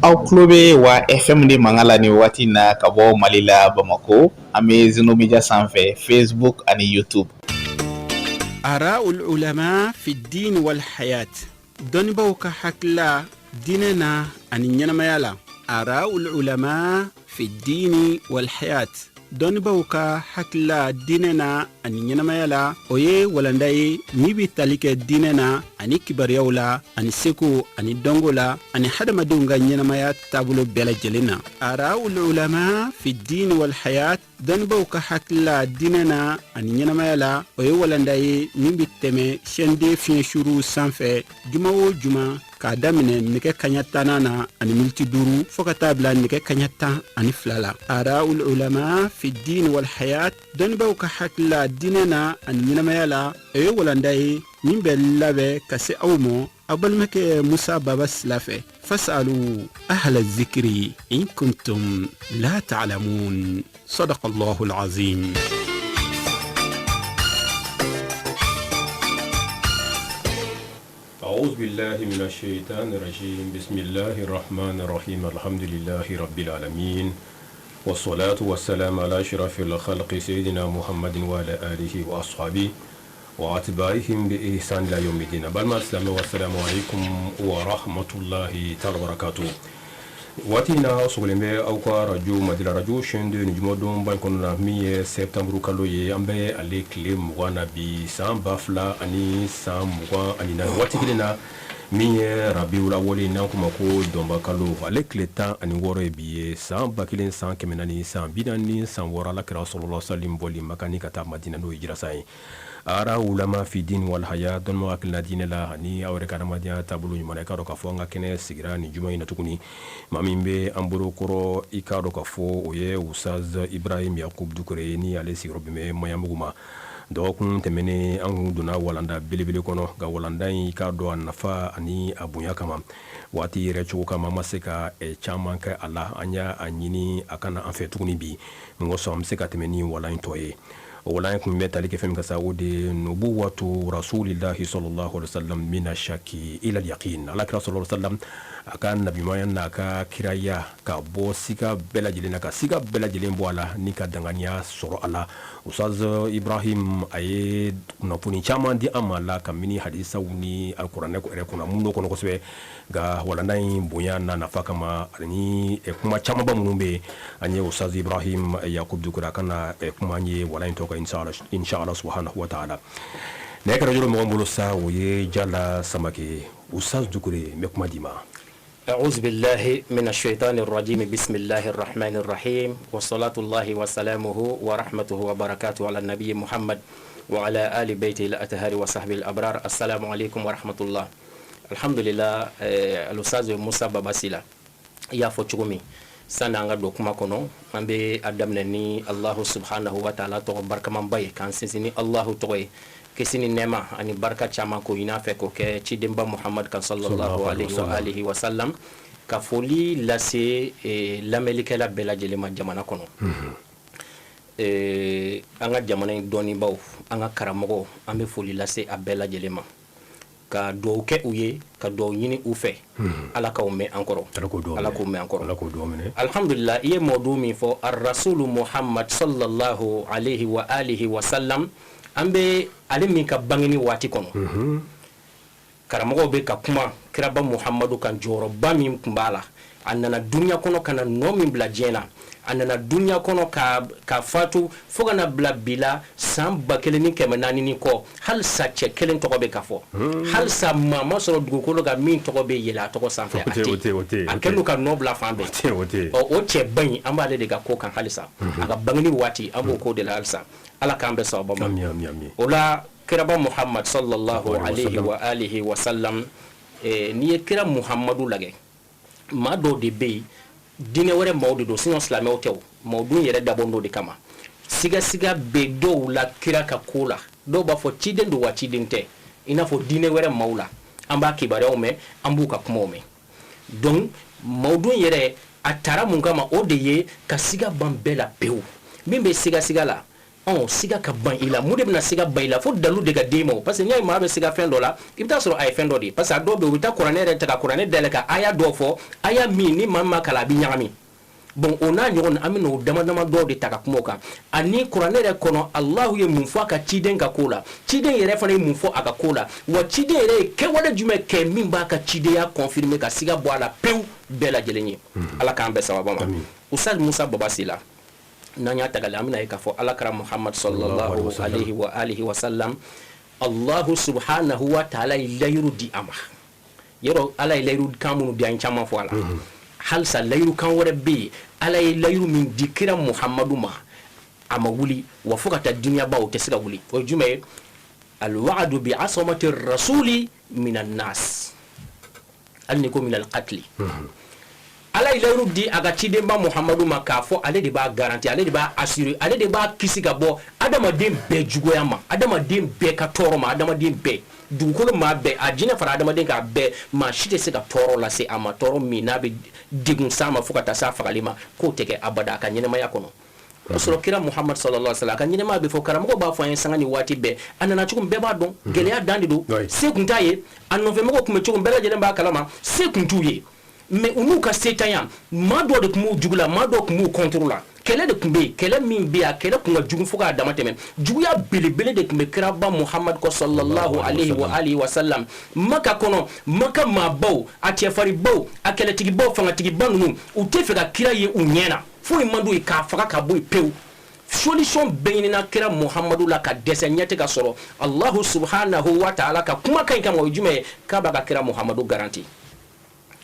Aw tulo bɛ wa FM de mankan la nin waati in na ka bɔ Mali la Bamakɔ an bɛ Zeno Media sanfɛ Facebook ani YouTube. آراء العلماء في الدين والحياة دون بوك حكلا ديننا أن ينميالا آراء العلماء في الدين والحياة دون بوك حكلا ديننا أن ينميالا ويه ولنداي نيبي تاليك ديننا أني كبريولا أني سيكو أني دونغولا أني حدما دونغا ينميا تابلو بلا جلنا آراء العلماء في الدين والحياة دون بوك حكلا ديننا أن ينميالا ويه ولنداي نيبي تمي شندي في شروع سانفي جمعو جمع k'a daminɛ nɛgɛ kaɲa 10 na ani miniti 5 fo ka taa bila nɛgɛ kaɲa 10 ani 2 la araul ulama fi din wal hayat dɔnnibaw ka hakilila diinɛ na ani ɲɛnamaya la o ye walanda ye min bɛ labɛn ka se aw ma aw balimakɛ musa baba sila fɛ fasalu ahla zikri in kuntum la ta'lamun sadaqa allahu alazim. أعوذ بالله من الشيطان الرجيم بسم الله الرحمن الرحيم الحمد لله رب العالمين والصلاة والسلام على أشرف الخلق سيدنا محمد وعلى آله وأصحابه وأتباعهم بإحسان إلى يوم الدين والسلام عليكم ورحمة الله تعالى وبركاته watina sogoleme aw ka radio madila radio chaîne de njumodon bankonna mi septembre kalo ye ambe ale kile mugana bi san bafla ani san mugan ani na wati kilina mi rabiul awwali na kuma ko domba kalo ale kile tan ani woro bi san bakilin san kemenani san bidani san wora la kira sallallahu sallim boli makani kata madina no hijra sai ara ulama fi din wal haya don ma akilna din la ni awre kana madiya tabulu nyumana ka do ka fo nga kene sigira ni juma ina tukuni mamimbe amburo koro ikado ka fo oye usaz ibrahim yakub dukure ni ale sigiro be mayamuguma dokun temene an duna walanda bilibili kono ga walanda ka do nafa ani abunya kama wati rechu kama maseka chaman ka ala anya anyini akana an fe tukuni bi ngo so amseka temeni wala intoye wala kun metali ke fem kasa wode nubuwatu rasulillahi sallallahu alaihi wasallam min ashaki ila al-yaqin alakra sallallahu alaihi wasallam akan nabi mayan naka kiraya ka bo siga bela jilina ka siga bela jilen bo ala ni ka dangania soro ala ustaz ibrahim aye na puni chama di amala kamini hadisa wuni alquran ko ere kuna mundo kono ko sebe ga wala nay boya na nafaka ma ni e kuma chama ba munumbe anye ustaz ibrahim yakub dukura kana e kuma nye wala into ko inshallah subhanahu wa ta'ala ne ka rajulu mo mbolo sa woye jalla samake ustaz dukure me kuma dima. أعوذ بالله من الشيطان الرجيم بسم الله الرحمن الرحيم وصلاة الله وسلامه ورحمته وبركاته على النبي محمد وعلى آل بيته الأطهار وصحبه الأبرار السلام عليكم ورحمة الله الحمد لله الأستاذ موسى باباسيلا يا فوتشومي sananga do kuma kono ambe adamnani Allah subhanahu wa ta'ala to barka man bay kan sisini Allah to kesini nema ani barka chama ko ina fe ko ke ci demba Muhammad kan sallallahu alaihi wa alihi wa sallam ka foli lase l'amelike la bela jele ma jamana kono anga jamana doni baw anga karamogo ambe foli lase a bela jele ma ka do ke uye ka do nyini u fe ala ka o me encore ala ko me encore alhamdulillah iye modu mi fo ar-rasul Muhammad sallallahu alaihi wa alihi wa sallam ambe ale min ka bangini wati kono karamogo be ka kuma kiraba Muhammadu kan joroba min kumbala annana dunya kono kana no min bla jena annana dunya kono ka fatu fogana bla bila sam bakeleni kemenani ni ko hal sa che kelen to be ka fo hal sa mama so dugo ko ga min to be yela to sanfe ati akelu ka no bla fambe o che ban ambale de ga ko kan halisa aga bangini wati abo ko de la halsa ala kambe so baba ola kiraba Muhammad sallallahu alaihi wa alihi wa sallam ni kira Muhammadu lage ma do de be dine wore mawdu do sino islamé tew mawdu yere dabondo de kama siga be do la kira ka kula do ba fo ciden do wati dinte ina fo dine wore mawla amba kibare o me ambu ka kuma o me donc mawdu yere atara mun kama o de ye ka siga bambela pew mimbe siga la siga ka ban ila mu de bena siga ban ila fo dalu de ka demo parce que nyai ma be siga fen do la ibta soro ay fen do di parce que do be wita qur'ane re ta ka qur'ane de ka aya do fo aya mi ni mamma kala bi nyami bon ona nyogon amino dama do de ta ka kumoka ani qur'ane re kono allah ye mun fo ka ciden ka kola ciden yere fa ne mun fo aka kola wa ciden yere ke wala jume ke min ba ka ciden ya confirmer ka siga bo ala pew bela jelenye ala kan be sababa ma usal musa babasila nanya tagala amina ka fo alakara muhammad sallallahu alaihi wa alihi wa sallam allah subhanahu wa ta'ala layru di ama yero ala layru kamunu bi an chama fo ala hal sa layru kan wore bi ala layru min dikira muhammadu ma ama wuli wa fukata dunya ba o tesiga wuli o jume al wa'du bi asamati rasuli minan nas alni ko min al qatl ala layru di aga cidemba muhammadu ma ka fo ale de ba garanti ale de ba assurer ale de ba kisi ga bo adama den be jugoya ma adama den be ka toro ma adama den be dukolo ma be ajina fara adama den ka be ma shite se ka toro la se ama toro mi na be digun sama fukata sa fagalima ko teke abada ka nyene ma yakono soro kira muhammad sallallahu alaihi wasallam ka nyene ma be fo karamo ba fo en sangani wati be anana chukum be ba don gele ya dandi do se kuntaye anno fe mo ko kuma chukum be la jele ba kalama se kuntuye mais unu ka setanya ma do de kumu jugula ma do kumu contrôla kele de kumbe kele min biya kele kunga jugu fuka dama teme jugu ya belebele de kumbe kiraba muhammad ko sallallahu alaihi wa alihi wa sallam maka kono maka mabaw atiafari baw akele tigi baw fanga tigi banu u tefe ka kira ye unyena fu imandu ka faka ka boy pew solution beynina kira muhammadu la ka dese nyate ka soro allah subhanahu wa ta'ala ka kuma kan kan wajume ka ba ka kira muhammadu garanti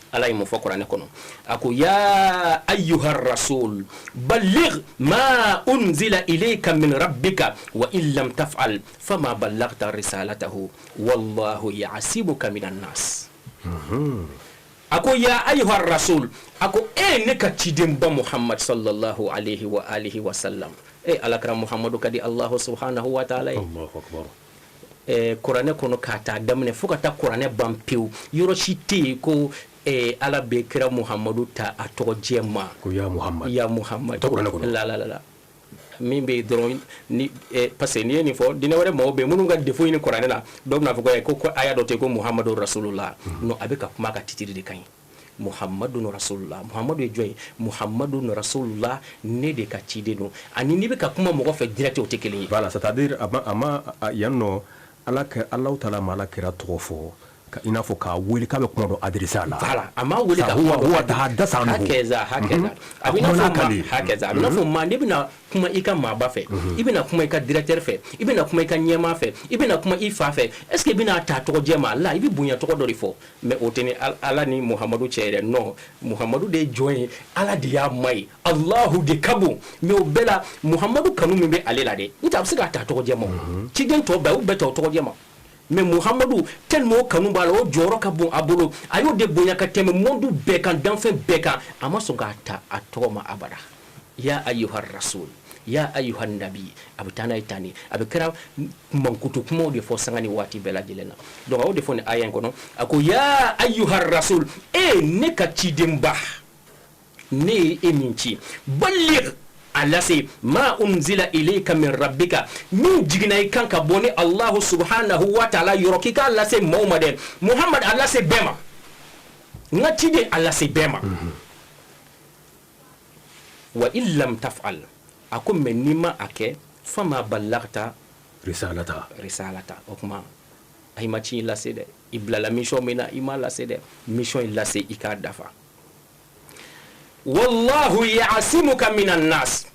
ala yimu fo qur'an kono ako ya ayyuhar rasul balligh ma unzila ilayka min rabbika wa in lam taf'al fama ballaghta risalatahu wallahu ya'sibuka minan nas ako ya ayyuhar rasul ako ne ka cidemba muhammad sallallahu alaihi wa alihi wa sallam alakra muhammadu kadi allah subhanahu wa ta'ala allahu akbar qur'an kono kata damne fukata qur'an bampiu yoro shite ko ala be kira muhammadu ta a tɔgɔ jɛma ko ya muhammad la min be dɔrɔn ni parce que ni ye nin fɔ dinɛ wɛrɛ mɔgɔw be minnu ka defo ɲini kuranɛ la dɔw bɛna fɔ ko aya dɔ te ko muhammadu rasulullah non a bɛ ka kuma ka titiri de kan ye muhammadu rasulullah muhammadu ye jɔn ye muhammadu rasulullah ne de ka ciden don ani n'i bɛ ka kuma mɔgɔ fɛ direct o tɛ kelen ye voilà c'est-à-dire ama yan nɔ ala taala ma ala kira tɔgɔ fɔ ka ina fo ka wuli ka be kuma do adresa la voilà ama wuli ka huwa tahaddatha anhu hakeza abina fo ma ne bina kuma ika ma ba fɛ ibina kuma ika directeur fɛ ibina kuma ika nyema fɛ ibina kuma ifa fɛ est ce que bina ta tɔgɔ jɛma la ibi bunya tɔgɔ dɔ de fɔ mais o teni ala ni muhammadu cɛyɛrɛ non muhammadu de jɔn ala de y'a mai allahu de kabo mais o bɛla muhammadu kanu min bɛ ale la de nta a bɛ se ka ta tɔgɔ jɛma ciden tɔ bɛɛ u bɛɛ ta o tɔgɔ jɛma mais muhammadu tellement kanu bala o joro ka bon abolo ayo de bonya ka teme mondu be kan danfe be kan ama so ga ta atoma abada ya ayyuhar rasul ya ayyuhan nabi abutana itani abikira mankutu kuma de fo sangani wati bela jelena donc o de fo ne ayen kono ako ya ayyuhar rasul ne ka cidemba ne eminci balligh alase ma unzila ilayka min rabbika min jignay kanka boni allah subhanahu wa ta'ala yorokika alase muhammad alase bema ngati de alase bema wa illam taf'al akum menima ake fama ballaghta risalata okuma ay machi lase de ibla la mission mena ima lase de mission lase ikadafa wallahu ya'simuka minan nas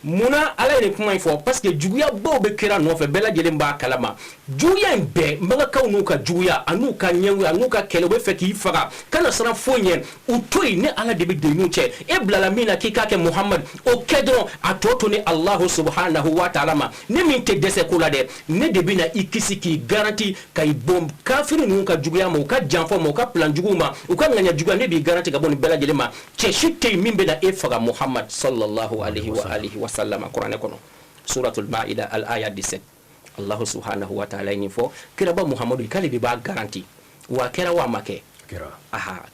muna ala ni kuma ifo parce que juguya bo be kira no fe bela jelen ba kalama juguya be mbaga kawnu ka juguya anu ka nyewu anu ka kele be fe ki faga kana sara fonye utoy ne ala de be de nu che e blala mina ki ka ke muhammad o kedron atoto ni allah subhanahu wa ta'ala ma ne min te dese kula de ne de bina ikisi ki garanti kay bom kafiru nu ka juguya mo ka janfo mo ka plan juguma o ka nganya juguya ne bi garanti ka boni bela jelen ma che shitte min be da e faga muhammad sallallahu alaihi wa alihi wa sallam Quran kono suratul maida al aya 17 Allah subhanahu wa ta'ala ni fo kira ba muhammadu kale bi ba garanti wa kira wa make kira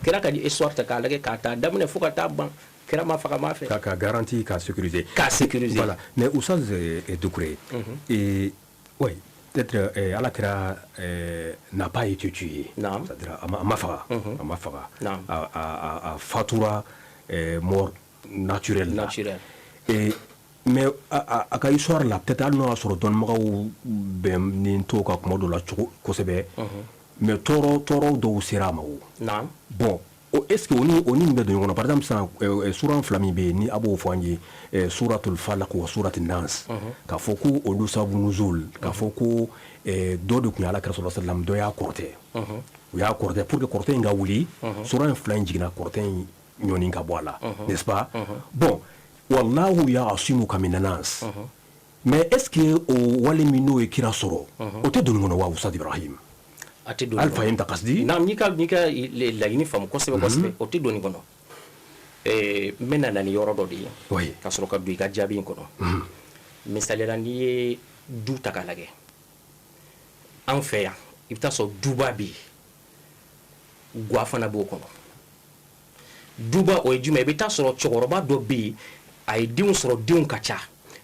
kira ka di histoire ta kala ke ka ta damne fuka ta ban kira ma faga ma fɛ ka garantie ka sécuriser voilà mais Oustaz Doucouré et oui peut-être ala kira n'a pas été tué c'est-à-dire ma faga a fatura mort naturelle et mais a ka histoire la peut-être al no soro don magaw be nin to ka kuma do la kosɛbɛ mais toro do sera mawo bon est-ce que oni be do ngona par exemple ça sura flami be ni abo fo anje suratul falaq wa suratul nas ka foko olu sabu nuzul ka foko do de kunya ala ka sallallahu alaihi wasallam do ya korte pour que korte nga wuli sura flan jigna korte nyoni ka boala n'est-ce pas bon wallahu ya'simuka minan nas mais est-ce que o wali mino e kira soro o te do ngona wa Ustad Ibrahim alfa yimta qasdi nam nika la yini fam ko sebe o te doni kono mena nani yoro do di ka soro ka du ka jabi kono misali la ni du takalage an fe ya ibta so duba bi gwa fana bo kono duba o jume ibta soro chogoroba do bi ay diun soro diun kacha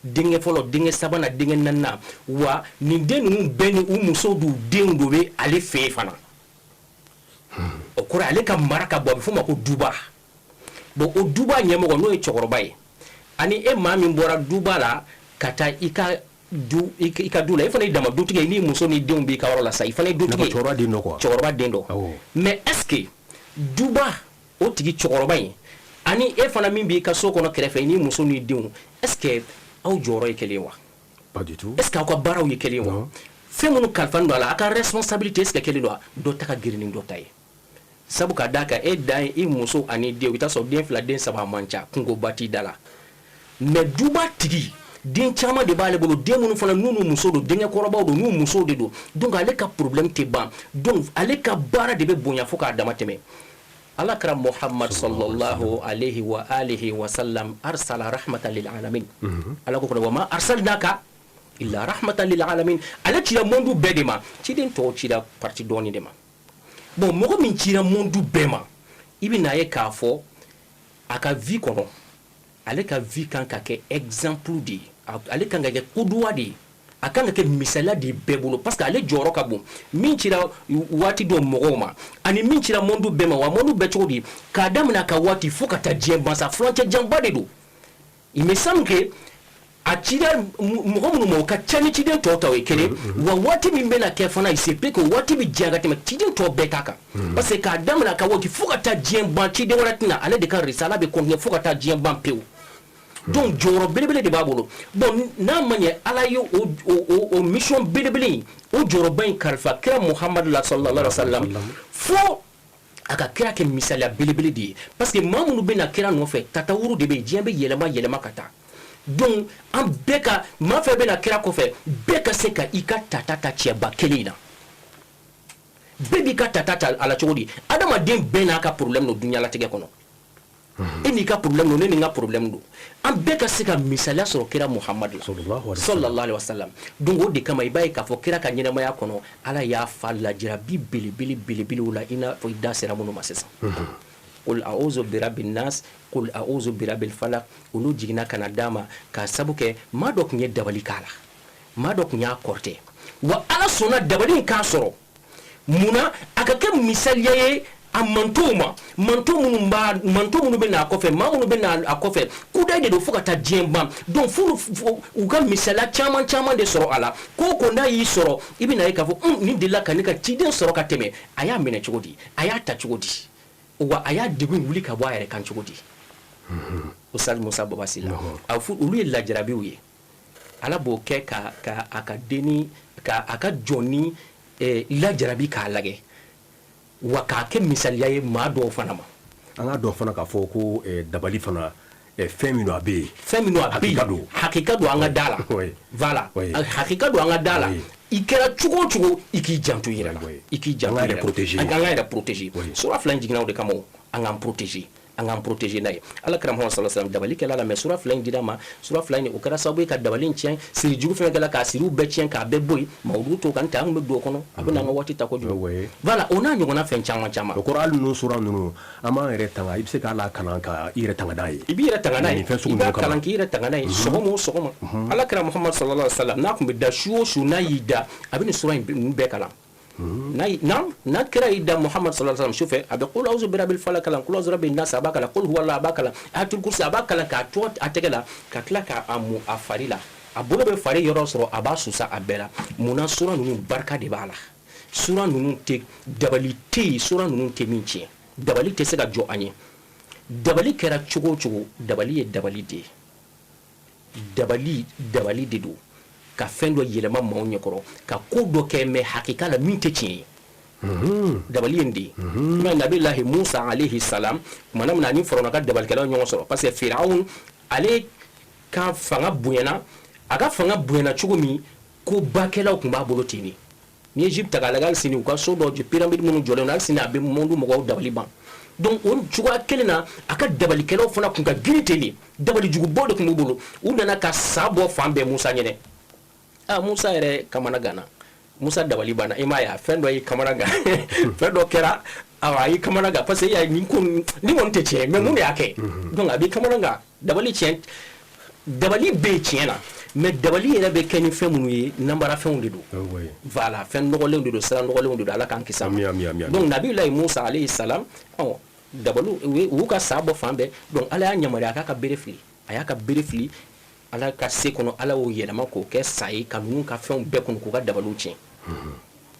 dinge folo dinge sabana dinge nanna wa ni denu beni muso du den do be ale fe fana o kora ale ka maraka bo fo mako duba bo o duba nyemo no e chokoroba e ani e mami mbora duba la kata ika dula e fana dama du tige ni muso ni den be ka wala sa ifana du tige chokoroba den do mais est-ce que duba o tigi chokoroba e ani e fana min bi ka so kono krefe ni muso ni den est-ce que aw joro e kelen wa pas du tout est-ce que aw baraw ye kelen wa femunu kalfan do la aka responsabilité est-ce que kelen do taka girini do tay sabu ka daka e dan e muso ani de wita so den fla den saba mancha kungo bati dala mais duba tigi den chama de bale bolo den munu fana nunu muso do den koroba do nunu muso de do donc ale ka problème te ban donc ale ka bara de be bonya fo ka dama teme Allah kara Muhammad sallallahu alayhi wa alihi wa sallam arsala rahmatan lil alamin Allah ko wa ma arsalnaka illa rahmatan lil alamin ala ci la mondu bedema ci den to ci la parti doni dema bon mo min ci la mondu bema ibina ye ka fo aka vie kono ale ka vie kan ka ke exemple di ale kan ga kudwa di akanga ke misala di bebolo parce que ale joro ka bon min ci la wati do mogoma ani min ci la mondu bema wa mondu be chodi ka damna ka wati fuka ta jemba sa frontière jamba de do il me semble que a cida mogomu mo ka chani ciden to taw kele wa wati min bena ke fana isepe ko wati bi jaga tema ciden to betaka parce que ka damna ka wati fuka ta jemba ciden waratina ale de ka risala be konne fuka ta jemba peu donc joro belebele de babolo bon na manye ala yo o mission belebele o joro bain kalfa kira Muhammad sallallahu alaihi wasallam fo aka kira ke misala belebele di parce que mamunu bena kira no fe tatawuru de be jembe yelema kata donc an beka ma fe bena kira ko fe beka seka ika tatata cheba kelina bebi ka tatata ala chodi adama den bena ka problème no dunya la tege kono ini ka problème no ne nga problème do an beka seka misala so kira Muhammad sallallahu alaihi wasallam donc o de kama ibai ka fo kira ka nyina maya kono ala ya falla jira bibili wala ina fo ida sera mono masesa qul a'udhu bi rabbin nas qul a'udhu bi rabbil falaq ulu jigna kana dama ka sabuke madok nye dabali kala madok nya korte wa ala sona dabali ka soro muna aka ke misaliye amantoma manto munu be na kofe mamunu be na akofe kuda de do fukata jemba donc fulu uga misala chaman de soro ala ko na yi soro ibina yi ka fo ni dilla kanika tiden soro ka teme aya mene chugodi aya ta chugodi wa aya digu wuli ka bwa yare kan chugodi Ustad Musa Babasila afu ulu la jarabi uye ala bo ke ka aka deni ka aka joni la jarabi ka lage wa ka ke misaliya ye ma do fana ma anga do fana ka fo ko dabali fana femino abi hakika do anga dala voilà hakika do anga dala ikera chugo iki jantu yira iki jantu anga protéger so aflan jigna de kamo anga protéger an k'an protéger n'a ye alakira muhammad sallallahu alaihi wasallam dabali kɛla la mais sura fila in dira ma sura fila in o kɛra sababu ye ka dabali in tiɲɛ siri jugu fɛn kɛla k'a siriw bɛɛ tiɲɛ k'a bɛɛ bɔ yen mawudu to kan ta an bɛ don o kɔnɔ a bɛ n'an ka waati ta kojugu voilà o n'a ɲɔgɔnna fɛn caman caman o kɔrɔ hali ninnu sura ninnu an b'an yɛrɛ tanga i bɛ se k'a la kalan ka i yɛrɛ tanga n'a ye i b'i yɛrɛ tanga n'a ye i b'a kalan k'i yɛrɛ tanga n'a ye sɔgɔma o sɔgɔma alakira muhammad sallallahu alaihi wasallam n'a tun bɛ da su o su n'a y'i da a bɛ nin sura in bɛɛ kalan n'a kɛra y'i da muhammad sallallahu alaihi wasallam sufɛ a bɛ qul a'udhu birabbil falaq kalan qul a'udhu birabbin nas a b'a kalan qul huwallahu a b'a kalan ayatul kursi a b'a kalan k'a to a tɛgɛ la ka tila k'a mu a fari la a bolo bɛ fari yɔrɔ sɔrɔ a b'a susa a bɛɛ la munna sura ninnu barika de b'a la sura ninnu tɛ dabali tɛ yen sura ninnu tɛ min tiɲɛ dabali tɛ se ka jɔ an ye dabali kɛra cogo o cogo dabali ye dabali de ye dabali de don ka fɛn dɔ yɛlɛma maaw ɲɛkɔrɔ ka ko dɔ kɛ mɛ hakika la min tɛ tiɲɛ ye dabali ye nin de ye i ma nabilahi musa alayhi salam kumana min na ani faraona ka dabalikɛlaw ɲɔgɔn sɔrɔ parce que firawun ale ka fanga bonyana a ka fanga bonyana cogo min ko bakɛlaw tun b'a bolo ten de ni Egypte ta k'a lajɛ hali sini u ka so dɔ pyramide minnu jɔlen don hali sini a bɛ monde mɔgɔw dabali ban donc o cogoya kelen na a ka dabalikɛlaw fana tun ka girin ten de dabali jugubɔ de tun b'u bolo u nana ka sa bɔ fan bɛɛ musa ɲɛnɛ musa yɛrɛ kamana ganna musa dabali banna i m'a ye fɛn dɔ y'i kamana gan fɛn dɔ kɛra a y'i kamana gan parce que ni kɔni tɛ tiɲɛ mais mun de y'a kɛ donc a b'i kamana gan dabali bɛ tiɲɛ na mais dabali yɛrɛ bɛ kɛ ni fɛn minnu ye nanbara fɛnw de don voilà fɛn nɔgɔlenw de don sira nɔgɔlenw de don ala k'an kisi donc nabiyulahi musa alayhi salam dabali u y'u ka sa bɔ fan bɛɛ donc ala y'a yamaruya a k'a ka bere fili a y'a ka bere fili ala ka se kɔnɔ ala y'o yɛlɛma k'o kɛ sa ye ka ninnu ka fɛnw bɛɛ kɔnɔ k'u ka dabaliw tiɲɛ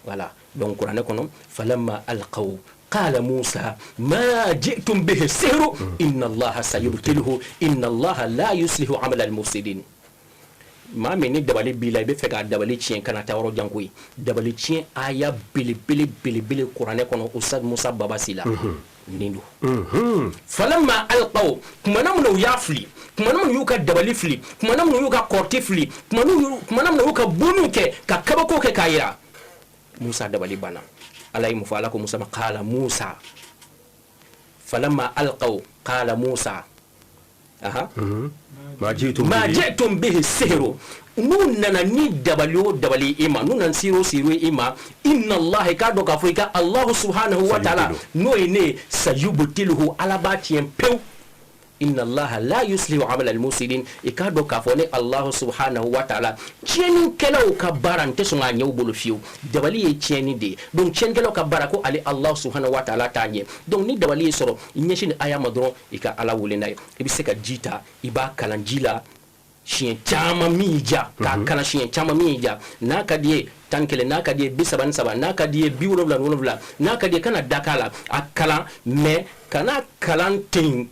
voilà donc kuranɛ kɔnɔ falamma alqaw qala musa ma ji'tum bihi sihru inna allaha sayubtiluhu inna allaha la yuslihu amala al-mufsidin maa min ni dabali b'i la i bɛ fɛ k'a dabali tiɲɛ kana taa yɔrɔ jan ko ye dabali tiɲɛ aya belebele kuranɛ kɔnɔ Ustaz Musa Babasi la nin don falamma alqaw kumana min u y'a fili kumana min y'u ka dabali fili kumana min y'u ka kɔrɔti fili kumana min y'u ka boniw kɛ ka kabako kɛ k'a jira Musa dabali banna ala ye mun fɔ ala ko Musa ma qala Musa falamma alqaw qala Musa ma ji'tum bihi sihru n'u nana ni dabali o dabali i ma n'u nana siro i ma inna allaha k'a dɔn k'a fɔ i ka allahu subhanahu wa ta'ala n'o ye ne sayubtiluhu ala b'a tiɲɛ pewu inna allaha la yuslihu amala al-mufsidin i k'a dɔn k'a fɔ ne allahu subhanahu wa ta'ala tiɲɛnikɛlaw ka baara n tɛ sɔn k'a ɲɛ u bolo fiyewu dabali ye tiɲɛni de ye donc tiɲɛnikɛlaw ka baara ko ale allahu subhanahu wa ta'ala t'a ɲɛ donc ni dabali ye sɔrɔ i ɲɛsin ni aya ma dɔrɔn i ka ala wele n'a ye i bɛ se ka ji ta i b'a kalan ji la siɲɛ caman min y'i ja k'a kalan siɲɛ caman min y'i ja n'a ka di ye 11 n'a ka di ye 33 n'a ka di ye 77 n'a ka di ye kana da k'a la a kalan mais kana kalan ten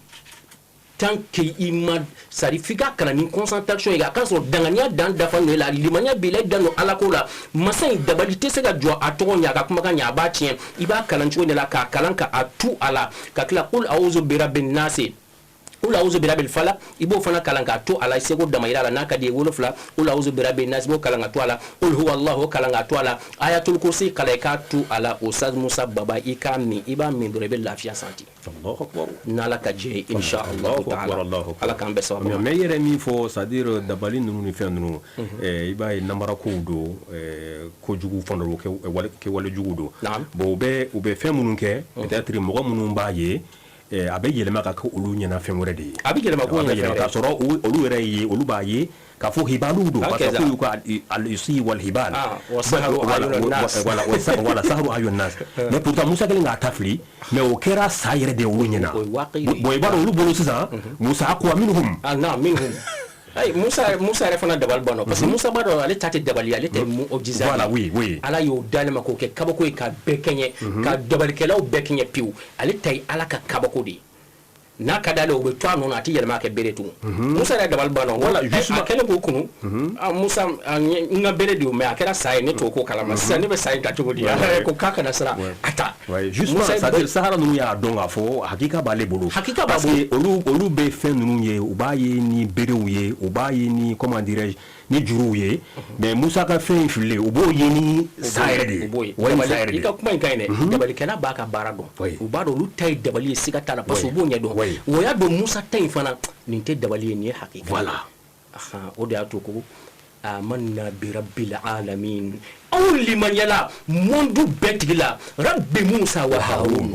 tant que i ma sari f'i ka kalan ni concentration ye a ka sɔrɔ danganiya dan dafa n'o ye la limaniya b'i la i dan don ala ko la masa in dabali tɛ se ka jɔ a tɔgɔ ɲɛ a ka kumakan ɲɛ a b'a tiɲɛ i b'a kalan cogo de la k'a kalan ka a tu a la ka tila qul a'udhu birabbin nas ula uzu birabil fala ibo fana kalanga to ala sego damayira la naka de wolofla ula uzu birabil nas bo kalanga to ala ul huwa allah kalanga to ala ayatul kursi kalaka to ala Ustaz Musa Baba ikami iba min dore be lafiya santi Allahu akbar nala ka je insha Allah ta'ala ala kan be sababu mais yere mi fo c'est-à-dire dabali nunu ni fen nunu iba e namara ko do ko jugu fondo ke wala jugu do bo be fen munun ke peut-être mo munun ba ye a bɛ yɛlɛma ka kɛ olu ɲɛna fɛn wɛrɛ de ye a bɛ yɛlɛma ko ɲɛna k'a sɔrɔ olu yɛrɛ ye olu b'a ye k'a fɔ hibaliw don parce que k'u ka al-yusi wal hibal wala saharu ayun nas mais pourtant Musa kelen k'a ta fili mais o kɛra sa yɛrɛ de olu ɲɛna bon i b'a dɔn olu bolo sisan Musa aqwa minhum ay Musa yɛrɛ fana dabali banna parce que Musa b'a dɔn ale ta tɛ dabali ale tɛ mu'jiza voilà oui ala y'o d'ale ma k'o kɛ kabako ye ka bɛɛ kɛɲɛ ka dabalikɛlaw bɛɛ kɛɲɛ pewu ale ta ye ala ka kabako de ye n'a ka d'ale o bɛ to a nɔ na a tɛ yɛlɛma kɛ bere tugun Musa yɛrɛ dabali banna wala a kɛlen k'o kunu Musa n ka bere de o mais a kɛra sa ye ne t'o ko kalama sisan ne bɛ sa in ta cogo di ko k'a kana siran a ta justement c'est-à-dire sahara ninnu y'a dɔn k'a fɔ hakika b'ale bolo hakika b'a parce bolo que olu bɛ fɛn ninnu ye u b'a ye ni berew ye u b'a ye ni comment dirais-je ni juru ye mais Musa ka fɛn fili u b'o ye ni sayre de i ka kuma in ka ɲi dɛ dabalikɛla b'a ka baara dɔn u b'a dɔn olu ta ye dabali ye siga t'a la parce que u b'o ɲɛ dɔn o y'a dɔn Musa ta in fana nin tɛ dabali ye nin ye hakika voilà o de y'a to ko amanna bi rabbil alamin aw limanyala mondu bɛɛ tigi la rabbi Musa wa Harun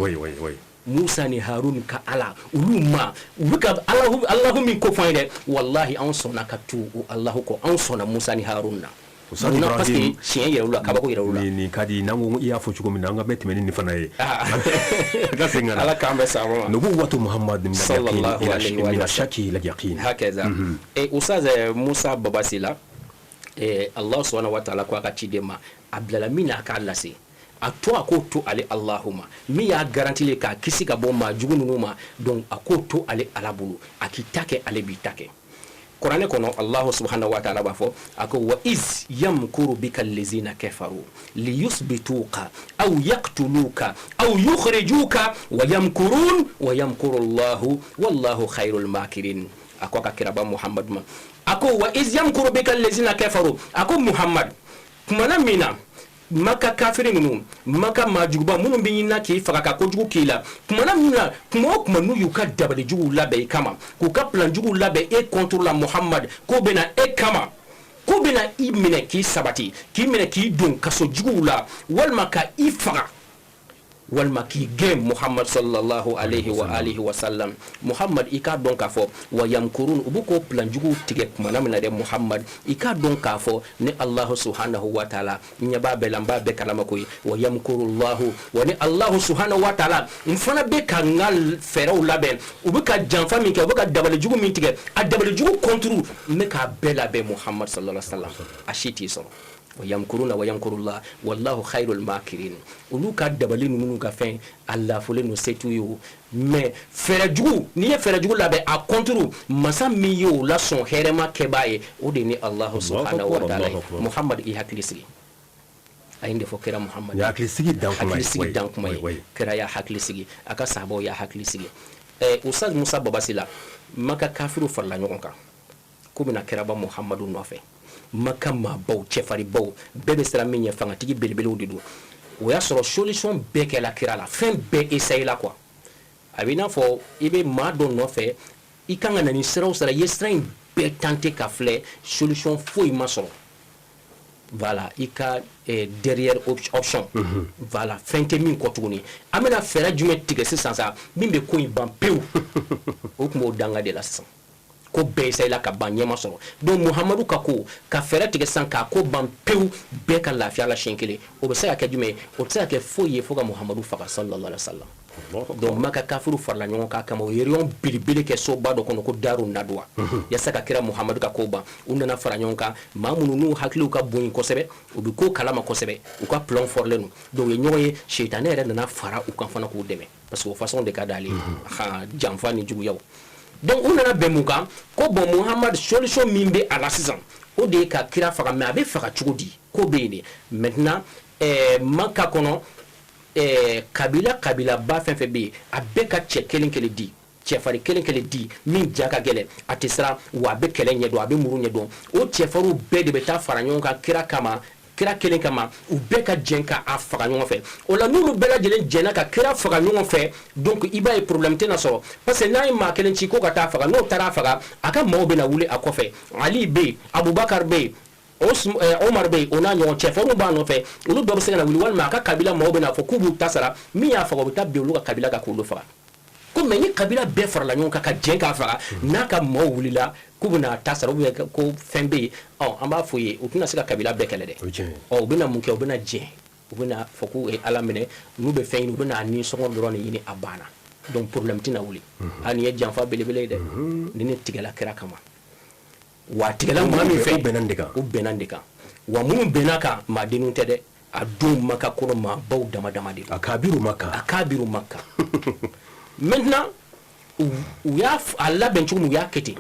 Musa ni Harun ka ala ulu ma u bɛ ka Allahu min ko fɔ an ye dɛ wallahi an sɔnna ka tu Allahu kɔ an sɔnna Musa ni Harun na parce que tiɲɛ yɛrɛ ula kabako yɛrɛ ula ni kadi nango i y'a fɔ cogo min na an ka bɛ tɛmɛ ni fana ye ka segin ka na ala k'an bɛ sa ma nubuwatu Muhammad sallallahu alaihi wa sallam shaki ila yaqin hakaza ustaz Musa Babasila Allah subhanahu wa ta'ala ko aka ciden ma a bilala min na aka lase a to a ko to ale Allahuma min y'a garanti le k'a kisi ka bɔ maa jugu ninnu ma donc a ko to ale ala bolo a k'i ta kɛ ale b'i ta kɛ kuranɛ kɔnɔ Allah subhanahu wa ta'ala b'a fɔ a ko wa iz yamkuru bika allazina kafaru liyusbituka aw yaqtuluka aw yukhrijuka wa yamkurun wa yamkuru Allahu wallahu khairul makirin a ko ka kiraba Muhammad ma a ko wa iz yamkuru bika allazina kafaru a ko Muhammad kumana mina maka kafiri ninnu maka majuguba minnu bɛ ɲinina k'i faga ka kojugu k'i la kumana mina kuma o kuma n'u y'u ka dabalijuguw labɛn i kama k'u ka planjuguw labɛn e contre la Muhammad k'o bɛna e kama k'o bɛna i minɛ k'i sabati k'i minɛ k'i don kaso juguw la walima ka i faga walima k'i gɛn Muhammad sallallahu alaihi wa alihi wa sallam Muhammad i k'a dɔn k'a fɔ wa yamkurun u b'u k'o planjuguw tigɛ kumana min na dɛ Muhammad i k'a dɔn k'a fɔ ni Allahu subhanahu wa ta'ala ɲɛ b'a bɛɛ la n b'a bɛɛ kalama koyi wa yamkurullahu wa ni Allahu subhanahu wa ta'ala n fana bɛ ka n ka fɛɛrɛw labɛn u bɛ ka janfa min kɛ u bɛ ka dabalijugu min tigɛ a dabalijugu contre n bɛ k'a bɛɛ labɛn Muhammad sallallahu alaihi wa sallam a si t'i sɔrɔ wa yamkuruna wa yamkurullah wallahu khairul makirin olu ka dabali ninnu ka fɛn a lafolen no setu ye mais fɛrɛjugu n'i ye fɛrɛjugu labɛn a contre masa min ye o la sɔn hɛrɛma kɛbaa ye o de ni Allahu subhanahu wa ta'ala Muhammad i hakili sigi a ye nin de fɔ kira Muhammad hakili sigi dan kuma ye kira y'a hakili sigi a ka sahabaw y'a hakili sigi Ustaz Musa Babasila maka kafiru farala ɲɔgɔn kan ko bɛna kiraba Muhammadu nɔfɛ maka maabaw cɛfaribaw bɛɛ bɛ siran min ɲɛ fangatigi belebelew de don o y'a sɔrɔ solution bɛɛ kɛla kira la fɛn bɛɛ essaye la quoi a bɛ i n'a fɔ i bɛ maa dɔ nɔfɛ i kan ka na ni sira o sira i ye sira in bɛɛ tenter ka filɛ solution foyi ma sɔrɔ voilà i ka derrière option voilà fɛn tɛ min kɔ tuguni an bɛna fɛɛrɛ jumɛn tigɛ sisan sa min bɛ ko in ban pewu o tun b'o danga de la sisan ko bɛɛ essaye la ka ban ɲɛma sɔrɔ donc Muhammadu ka ko ka fɛɛrɛ tigɛ sisan k'a ko ban pewu bɛɛ ka lafiya la siɲɛ kelen o bɛ se ka kɛ jumɛn ye o tɛ se ka kɛ foyi ye fo ka Muhammadu faga sallallahu alaihi wa sallam donc maka kafiru farala ɲɔgɔn kan kama o ye réunion belebele kɛ soba dɔ kɔnɔ ko Daru Nadwa yasa ka kira Muhammadu ka ko ban u nana fara ɲɔgɔn kan maa minnu n'u hakiliw ka bon kosɛbɛ u bɛ ko kalama kosɛbɛ u ka plan fɔrilen don donc u ye ɲɔgɔn ye seitanɛ yɛrɛ nana fara u kan fana k'u dɛmɛ parce que o façon de ka d'ale janfa ni juguyaw donc u nana bɛn mun kan ko bon Muhammad solution min bɛ a la sisan o de ye ka kira faga mais a bɛ faga cogo di ko bɛ yen de maintenant Maka kɔnɔ kabila ba fɛn fɛn bɛ yen a bɛɛ ka cɛ kelen kelen di cɛfari kelen kelen di min ja ka gɛlɛn a tɛ siran wa a bɛ kɛlɛ ɲɛdɔn a bɛ muru ɲɛdɔn o cɛfariw bɛɛ de bɛ taa fara ɲɔgɔn kan kira kama kira kelen kama u bɛɛ ka jɛn ka a faga ɲɔgɔn fɛ o la n'olu bɛɛ lajɛlen jɛnna ka kira faga ɲɔgɔn fɛ donc i b'a ye problème tɛna sɔrɔ parce que n'a ye maa kelen ci ko ka taa faga n'o taara faga a ka maaw bɛna wuli a kɔfɛ Ali bɛ yen Abubakar bɛ yen Omar bɛ yen o n'a ɲɔgɔn cɛfarinw b'a nɔfɛ olu dɔ bɛ se ka na wuli walima a ka kabila maaw bɛna fɔ k'u b'u ta sara min y'a faga o bɛ taa bin olu ka kabila kan k'olu faga ko mais ni kabila bɛɛ farala ɲɔgɔn kan ka jɛn k'a faga n'a ka maaw wulila k'u bɛna ta sara ko fɛn bɛ yen an b'a fɔ ye u tɛna se ka kabila bɛɛ kɛlɛ dɛ u bɛna mun kɛ u bɛna jɛn u bɛna fɔ k'u ye Ala minɛ n'u bɛ fɛn ɲini u bɛna ni sɔngɔ dɔrɔn de ɲini a banna donc problème tɛna wuli hali ni ye janfa belebele ye dɛ ni ne tigɛla kira kama wa tigɛla maa min fɛ u bɛnna de kan wa minnu bɛnna kan maadenw tɛ dɛ a don Maka kɔnɔ maabaw dama dama de don a kabiru Maka maintenant u y'a labɛn cogo min u y'a kɛ ten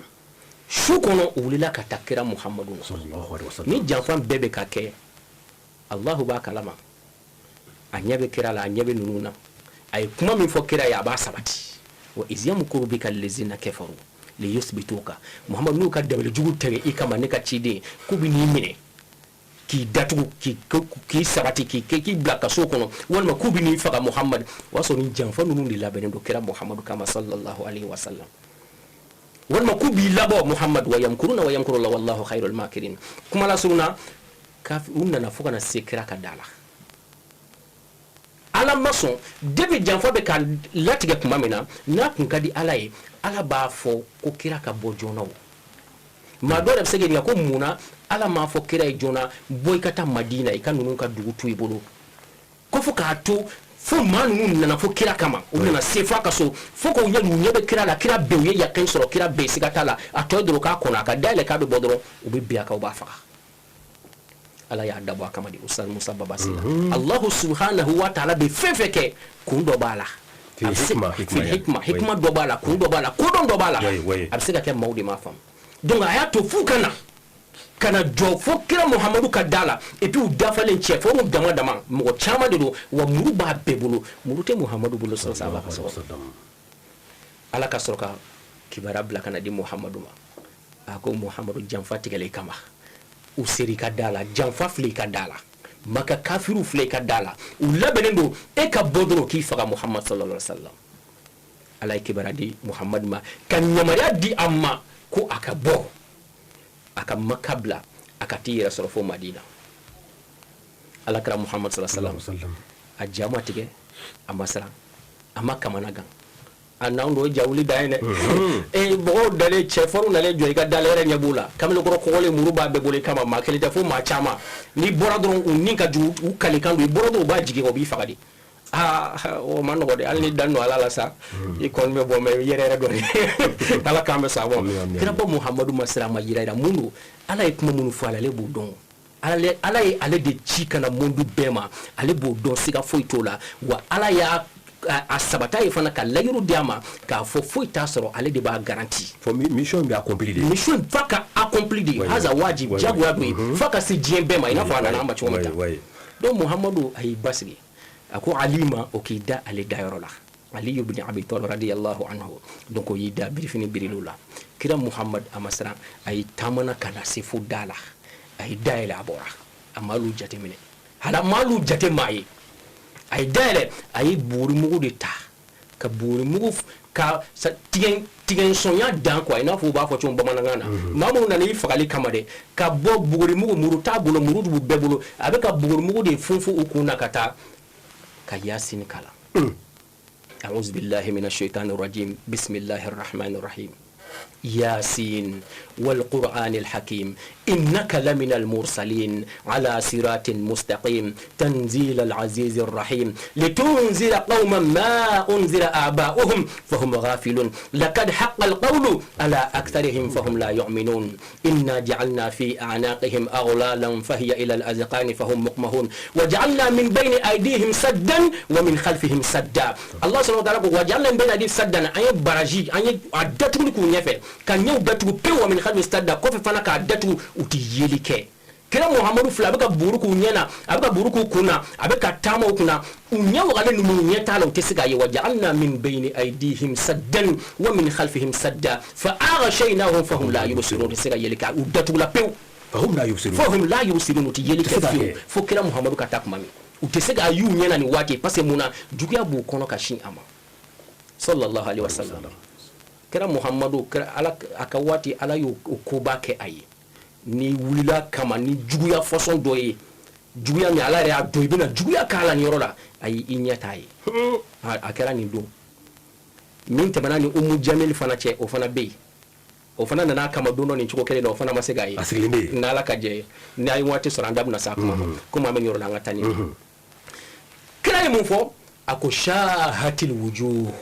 su kɔnɔ u wulila ka taa kira Muhammadu ni janfan bɛɛ bɛ ka kɛ Allahu b'a kalama a ɲɛ bɛ kira la a ɲɛ bɛ ninnu na a ye kuma min fɔ kira ye a b'a sabati wa iz yamkuru bika allazina kafaru li yusbituka muhammad n'u ka dabali jugu tere i kama ne ka ciden k'u bi n'i minɛ k'i datugu k'i sabati k'i bila kaso kɔnɔ walima k'u bi n'i faga muhammad o y'a sɔrɔ ni janfa ninnu de labɛnnen don kira muhammadu kama sallallahu alaihi wasallam walima k'u b'i labɔ muhammad wa yamkuruna wa yamkurullah wallahu khairul makirin kuma la suruna u nana fo kana se kira ka da la ala ma sɔn debi janfa bɛ ka latigɛ kuma min na n'a kun ka di ala ye ala b'a fɔ ko kira ka bɔ joona o maa dɔ yɛrɛ bɛ se k'i ɲininka ko munna ala m'a fɔ kira ye joona bɔ i ka taa madina i ka ninnu ka dugu to i bolo ko fo k'a to fo maa ninnu nana fo kira kama u nana se fo a ka so fo k'u ɲɛ bɛ kira la kira bɛ u ye yakin sɔrɔ kira bɛ siga t'a la a tɔ ye dɔrɔn k'a kɔnɔ a ka dayɛlɛ k'a bɛ bɔ dɔrɔn u bɛ bin a kan u b'a faga ala y'a dabɔ a kama de Ustaz Musa Babasi la Allahu subhanahu wa ta'ala bɛ fɛn fɛn kɛ kun dɔ b'a la hikma dɔ b'a la kun dɔ b'a la kodɔn dɔ b'a la a bɛ se ka kɛ maaw de m'a faamu donc a y'a to fu kana jɔ fo kira muhammadu ka da la et puis u dafalen cɛ fo mu dama mɔgɔ caman de don wa muru b'a bɛɛ bolo muru tɛ muhammadu bolo sallallahu alaihi wasallam ala ka sɔrɔ ka kibara bila kana di muhammadu ma a ko muhammadu janfa tigɛlen kama u seri ka da la janfa filɛ ka da la maka kafiru filɛ ka da la u labɛnnen don e ka bɔ dɔrɔn k'i faga muhammad sallallahu alaihi wasallam ala ye kibara di muhammadu ma ka yamaruya di a ma ko a ka bɔ a ka Makka bila a ka t'i yɛrɛ sɔrɔ fo Madina alakira muhammad sallallahu alaihi wasallam a ja ma tigɛ a ma siran a ma kamana gan a n'anw do jawuli da ye dɛ mɔgɔw dalen cɛfarinw nalen jɔ i ka dalen yɛrɛ ɲɛ b'u la kamalenkɔrɔ kɔgɔlen muru b'a bɛɛ bolo i kama maa kelen tɛ fo maa caman n'i bɔra dɔrɔn u ni ka jugu u kalikan don i bɔra dɔrɔn u b'a jigin o b'i faga de o ma nɔgɔ de hali ni dan don ala la sa i kɔni bɛ bɔ mɛ yɛrɛ dɔɔni ala k'an bɛ sa bɔ kiraba muhammadu ma siran a ma yira mun don ala ye kuma minnu fɔ ale b'o dɔn ala ye ale de ci kana mundu bɛɛ ma ale b'o dɔn siga foyi t'o la wa ala y'a a sabata ye fana ka layiru di a ma k'a fɔ foyi t'a sɔrɔ ale de b'a garanti mission bɛ accompli de mission fa ka accompli de haza wajib jagoya don ye fa ka se diɲɛ bɛɛ ma i n'a fɔ a nana an ma cogo min ta donc muhammadu a y'i basigi a ko ali ma o k'i da ale dayɔrɔ la ali ibn abi talib radiyallahu anhu donc o y'i da birifini birilu la kira muhammad a ma siran a y'i taamana ka na se fo da la a y'i dayɛlɛ a bɔra a m'alu jateminɛ hala m'alu jate maa ye a ye dayɛlɛ a ye bugurimugu de ta ka bugurimugu ka tigɛ sɔnya dan quoi i n'a fɔ u b'a fɔ cogo bamanankan na maa minnu nana i fagali kama dɛ ka bɔ bugurimugu muru t'a bolo muru b'u bɛɛ bolo a bɛ ka bugurimugu de funfun u kun na ka taa ka yasin kala a'udhu billahi minash shaitanir rajim bismillahir rahmanir rahim ياسين والقرآن الحكيم إنك لمن المرسلين على صراط مستقيم تنزيل العزيز الرحيم لتنذر قوما ما أنذر آباؤهم فهم غافلون لقد حق القول على أكثرهم فهم لا يؤمنون إنا جعلنا في أعناقهم أغلالا فهي إلى الأذقان فهم مقمحون وجعلنا من بين أيديهم سدا ومن خلفهم سدا الله سبحانه وتعالى وجعلنا من بين أيديهم سدا أي براجي أي أدتكم يكون يفعل كان يوم datugu pe wa min khalfi stadda ko fe fana ka datugu uti yeli ke kira muhammadu fula abeka buruku nyena abeka buruku kuna abeka tama kuna unya wale numu nyeta la utesiga ye waja'alna min bayni aydihim saddan wa min khalfihim sadda fa aghshaynahum fahum la yubsirun tesiga yeli ka udatugu la pe fahum la yubsirun uti yeli ke fo kira muhammadu ka takuma mi utesiga yu nyena ni wati parce muna juguya bu kono ka shin ama sallallahu alaihi wasallam kira muhammadu kira ala akawati ala yo koba ke ayi ni wulila kama ni juguya façon do ye juguya mi ala ya do ibina juguya kala ni yorola ayi inyata yi akara ni do min tabana ni ummu jamil fana che o fana be o fana nana kama dono ni chuko kele no fana masega yi asilinde na ala kaje ni ayi wati soranda buna sa kuma men yorola ngatani kira mu fo akoshahatil wujuh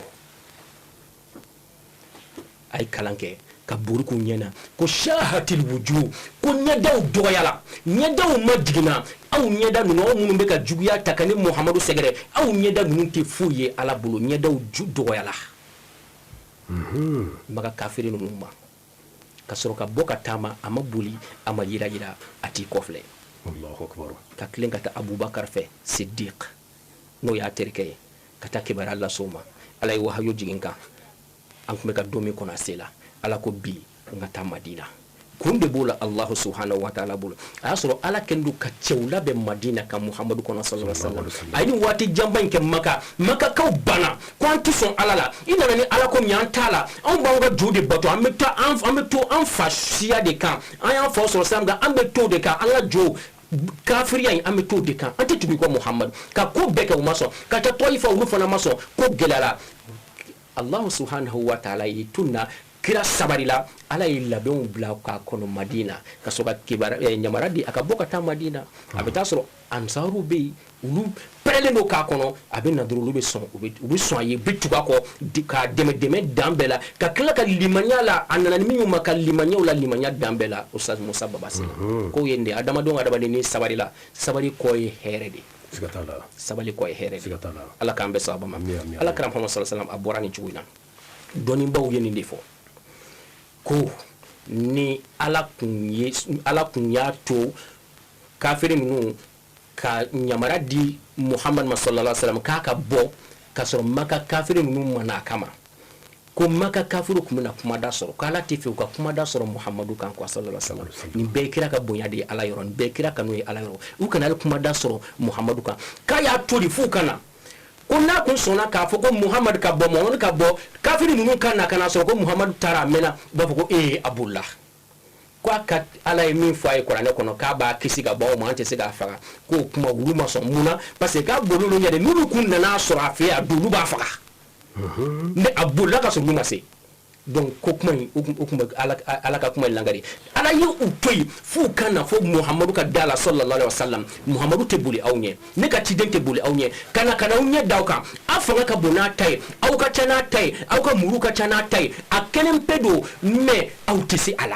ay kalanke ka buruku nyena ko shahatil wujuh ko nyadaw doyala nyadaw majigina aw nyada no munun be ka juguya takani muhammadu segere aw nyada munun te fuye ala bulu nyadaw doyala maka kafiri no mumma ka soro ka boka tama amabuli amayira yira ati kofle Allahu akbar ka klen kata abubakar fe siddiq no ya terke kata kibara Allah soma alay wahayo jiginka an kun bɛ ka don min kɔnɔ a se la ala ko bi n ka taa madina kun de b'o la Allahu subhanahu wa ta'ala bolo a y'a sɔrɔ ala kɛlen don ka cɛw labɛn madina ka muhamadu kɔnɔ sallallahu alaihi wasallam a ye nin waati janba in kɛ makakaw banna ko an tɛ sɔn ala la i nana ni ala ko min an t'a la anw b'an ka jo de bato an bɛ to an fa siya de kan an y'an fa sɔrɔ sira min kan an bɛ to de kan an ka jo kafiriya in an bɛ to de kan an tɛ tugu ko muhamadu ka ko bɛɛ kɛ u ma sɔn ka taa tɔyifa olu fana ma sɔn ko gɛlɛyara Allahu subhanahu wa ta'ala y'i tunna kira sabari la ala ye labɛnw bila k'a kɔnɔ madina ka sɔrɔ ka kibaruya ɲamara di a ka bɔ ka taa madina a bɛ taa sɔrɔ ansaru bɛ yen olu pɛrɛlen don k'a kɔnɔ a bɛ na dɔrɔn olu bɛ sɔn a ye bɛ tugu a kɔ k'a dɛmɛ dan bɛɛ la ka tila ka limaniya la a nana ni minnu ma ka limaniyaw la limaniya dan bɛɛ la Ustaz Musa Babasi k'o ye nin de adamaden ni sabari la sabari kɔ ye hɛrɛ de sabali kɔ ye hɛrɛ de ala k'an bɛ sababa ma ala kira Muhammad sallallahu alaihi wasallam a bɔra nin cogo in na dɔnnibaw ye nin de fɔ ko ni ala kun y'a to kafiri ninnu ka ɲamara di Muhammad sallallahu alaihi wasallam k'a ka bɔ ka sɔrɔ maka kafiri ninnu mana a kama ko maka kafiru kun bɛna kumada sɔrɔ k'ala tɛ fɛ u ka kumada sɔrɔ Muhammadu kan quoi sallallahu alaihi wasallam nin bɛɛ kira ka bonya de ye ala yɔrɔ nin bɛɛ kira kanu ye ala yɔrɔ u kana ale kumada sɔrɔ Muhammadu kan k'a y'a to de f'u kana ko n'a kun sɔnna k'a fɔ ko Muhammadu ka bɔ kafiri ninnu kan na kana sɔrɔ ko Muhammadu taara a mɛnna u b'a fɔ ko Abdullah ko a ka ala ye min fɔ a ye kuranɛ kɔnɔ k'a b'a kisi ka bɔ o ma an tɛ se k'a faga k'o kuma olu ma sɔn mun na parce que k'a bololu ɲɛ de n'olu kun nana sɔrɔ a fɛ yen a don olu b'a faga mais a bolila ka sɔrɔ olu ma se donc ko kuma in o kun bɛ ala ka kuma in langari ala ye u to yen f'u ka na fɔ Muhammadu ka da la sallallahu alaihi wasallam Muhammadu tɛ boli aw ɲɛ ne ka ciden tɛ boli aw ɲɛ kana aw ɲɛ da aw kan aw fanga ka bon n'a ta ye aw ka ca n'a ta ye aw ka muru ka ca n'a ta ye a kɛlen pe don mais aw tɛ se a la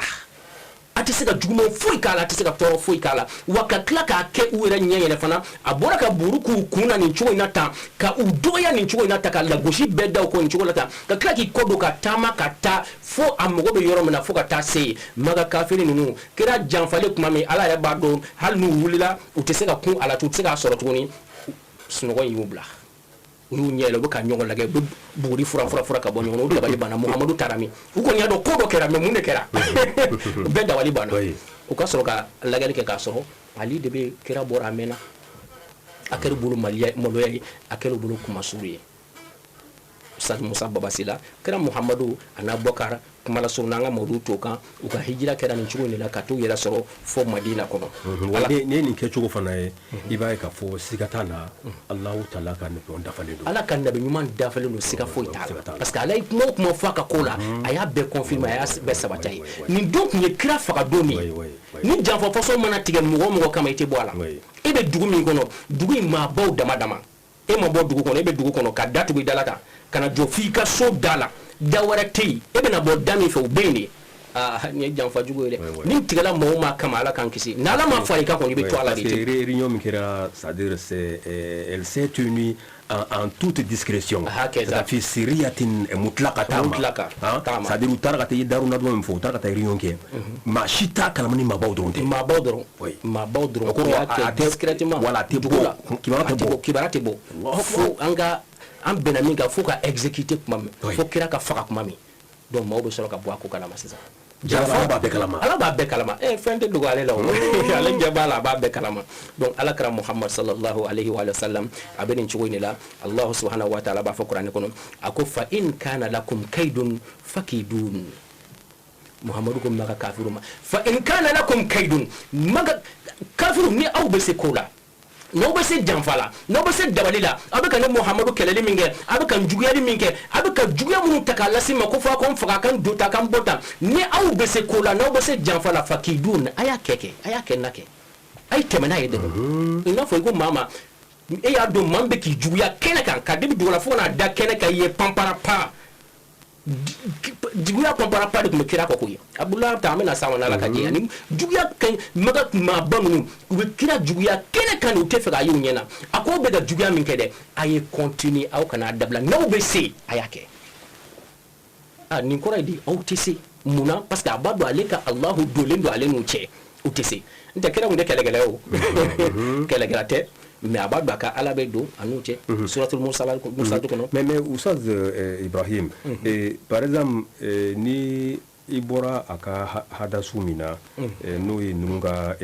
a tɛ se ka juguman foyi k'a la a tɛ se ka tɔɔrɔ foyi k'a la wa ka tila k'a kɛ u yɛrɛ ɲɛ yɛlɛ fana a bɔra ka buru k'u kun na nin cogo in na tan ka u dɔgɔya nin cogo in na tan ka lagosi bɛɛ da u kɔ nin cogo la tan ka tila k'i kɔ don ka taama ka taa fo a mago bɛ yɔrɔ min na fo ka taa se yen maka kafiri ninnu kira janfalen tuma min ala yɛrɛ b'a dɔn hali n'u wulila u tɛ se ka kun a la u tɛ se k'a sɔrɔ tuguni sunɔgɔ y'u bila u y'u ɲɛ yɛlɛ u bɛ ka ɲɔgɔn lajɛ u bɛ buguri fura ka bɔ ɲɔgɔn na u dabali banna Muhammadu taara min u kɔni y'a dɔn ko dɔ kɛra mais mun de kɛra u bɛɛ dabali banna u ka sɔrɔ ka lajɛli kɛ k'a sɔrɔ Ali de bɛ kira bɔra a mɛnna a kɛra u bolo maloya ye a kɛra u bolo kumasuru ye Ustaz Musa Babasi la kira Muhammadu a n'a Bukar kuma la surun n'an ka mawudu t'o kan u ka hijira kɛra nin cogo in de la ka t'u yɛrɛ sɔrɔ fo Madina kɔnɔ ne ye nin kɛcogo fana ye i b'a ye k'a fɔ siga t'a la Alahu Taala ka nabi dafalen don ala ka nabi ɲuman dafalen don siga foyi t'a la parce que ala ye kuma o kuma fɔ a ka ko la a y'a bɛɛ confirmer a y'a bɛɛ sabati a ye nin don tun ye kira faga don de ye ni janfa fɔsɔn mana tigɛ mɔgɔ o mɔgɔ kama i tɛ bɔ a la e bɛ dugu min kɔnɔ dugu in maabaw dama dama e ma bɔ dugu kɔnɔ e bɛ dugu kɔnɔ ka da tugu i da la tan ka na jɔ f'i ka so da la da wɛrɛ tɛ yen e bɛna bɔ da min fɛ o bɛ yen de nin ye janfa jugu ye dɛ ni tigɛla mɔgɔw ma kama ala k'an kisi n'ala ma fɔ i ka kɔni i bɛ to ala de ten réunion min kɛra c'est-à-dire elle s'est tenue en toute discrétion fi siriyatin mutlaqatan c'est-à-dire u taara ka taa i daruna dɔ min fɔ u taara ka taa réunion kɛ maa si t'a kalama ni maabaw dɔrɔn tɛ maabaw dɔrɔn ko y'a kɛ discrètement wala a tɛ bɔ kibaruya tɛ bɔ fo an bɛnna min kan fo ka exécuter kuma min fo kira ka faga kuma min donc maaw bɛ sɔrɔ ka bɔ a ko kalama sisan ala b'a bɛɛ kalama ala b'a bɛɛ kalama fɛn tɛ dogo ale la ale ɲɛ b'a la a b'a bɛɛ kalama donc ala kɛra Muhammad sallallahu alaihi wa sallam a bɛ nin cogo in de la Allah subhanahu wa ta'ala b'a fɔ kuranɛ kɔnɔ a ko fa in kana lakum kaydun fakidun Muhammadu ko maka kafiru ma fa in kana lakum kaydun maka kafiru ni aw bɛ se ko la n'aw bɛ se janfa la n'aw bɛ se dabali la a bɛ ka ne Muhammadu kɛlɛli min kɛ a bɛ ka juguyali min kɛ a bɛ ka juguya minnu ta k'a lase ma ko fɔ a ko n faga kan do ta kan bɔ tan ni aw bɛ se ko la n'aw bɛ se janfa la fakidun a y'a kɛ na kɛ a ye tɛmɛ n'a ye dɔrɔn i n'a fɔ i ko maa ma e y'a dɔn maa min bɛ k'i juguya kɛnɛ kan ka debi dugu la fo ka n'a da kɛnɛ kan i ye panpara pa juguya panpara pa de tun bɛ kira kɔ ko ye Abdullah ta an bɛna s'a ma n'Ala ka jɛ ani juguya kan maka maaba ninnu u bɛ kira juguya kɛnɛ kan u tɛ fɛ k'a ye u ɲɛna a ko bɛ ka juguya min kɛ dɛ a ye continuer aw kana dabila n'aw bɛ se a y'a kɛ nin kɔrɔ ye di aw tɛ se mun na parce que a b'a dɔn ale ka Alahu donnen don ale n'u cɛ u tɛ se n tɛ kira kun tɛ kɛlɛkɛla ye o kɛlɛkɛla tɛ mais a b'a dɔn a ka ala bɛ don a n'u cɛ suratul mursalatu kɔnɔ. mais Oustaz Ibrahim par exemple ni i bɔra a ka hadasu min na n'o ye ninnu ka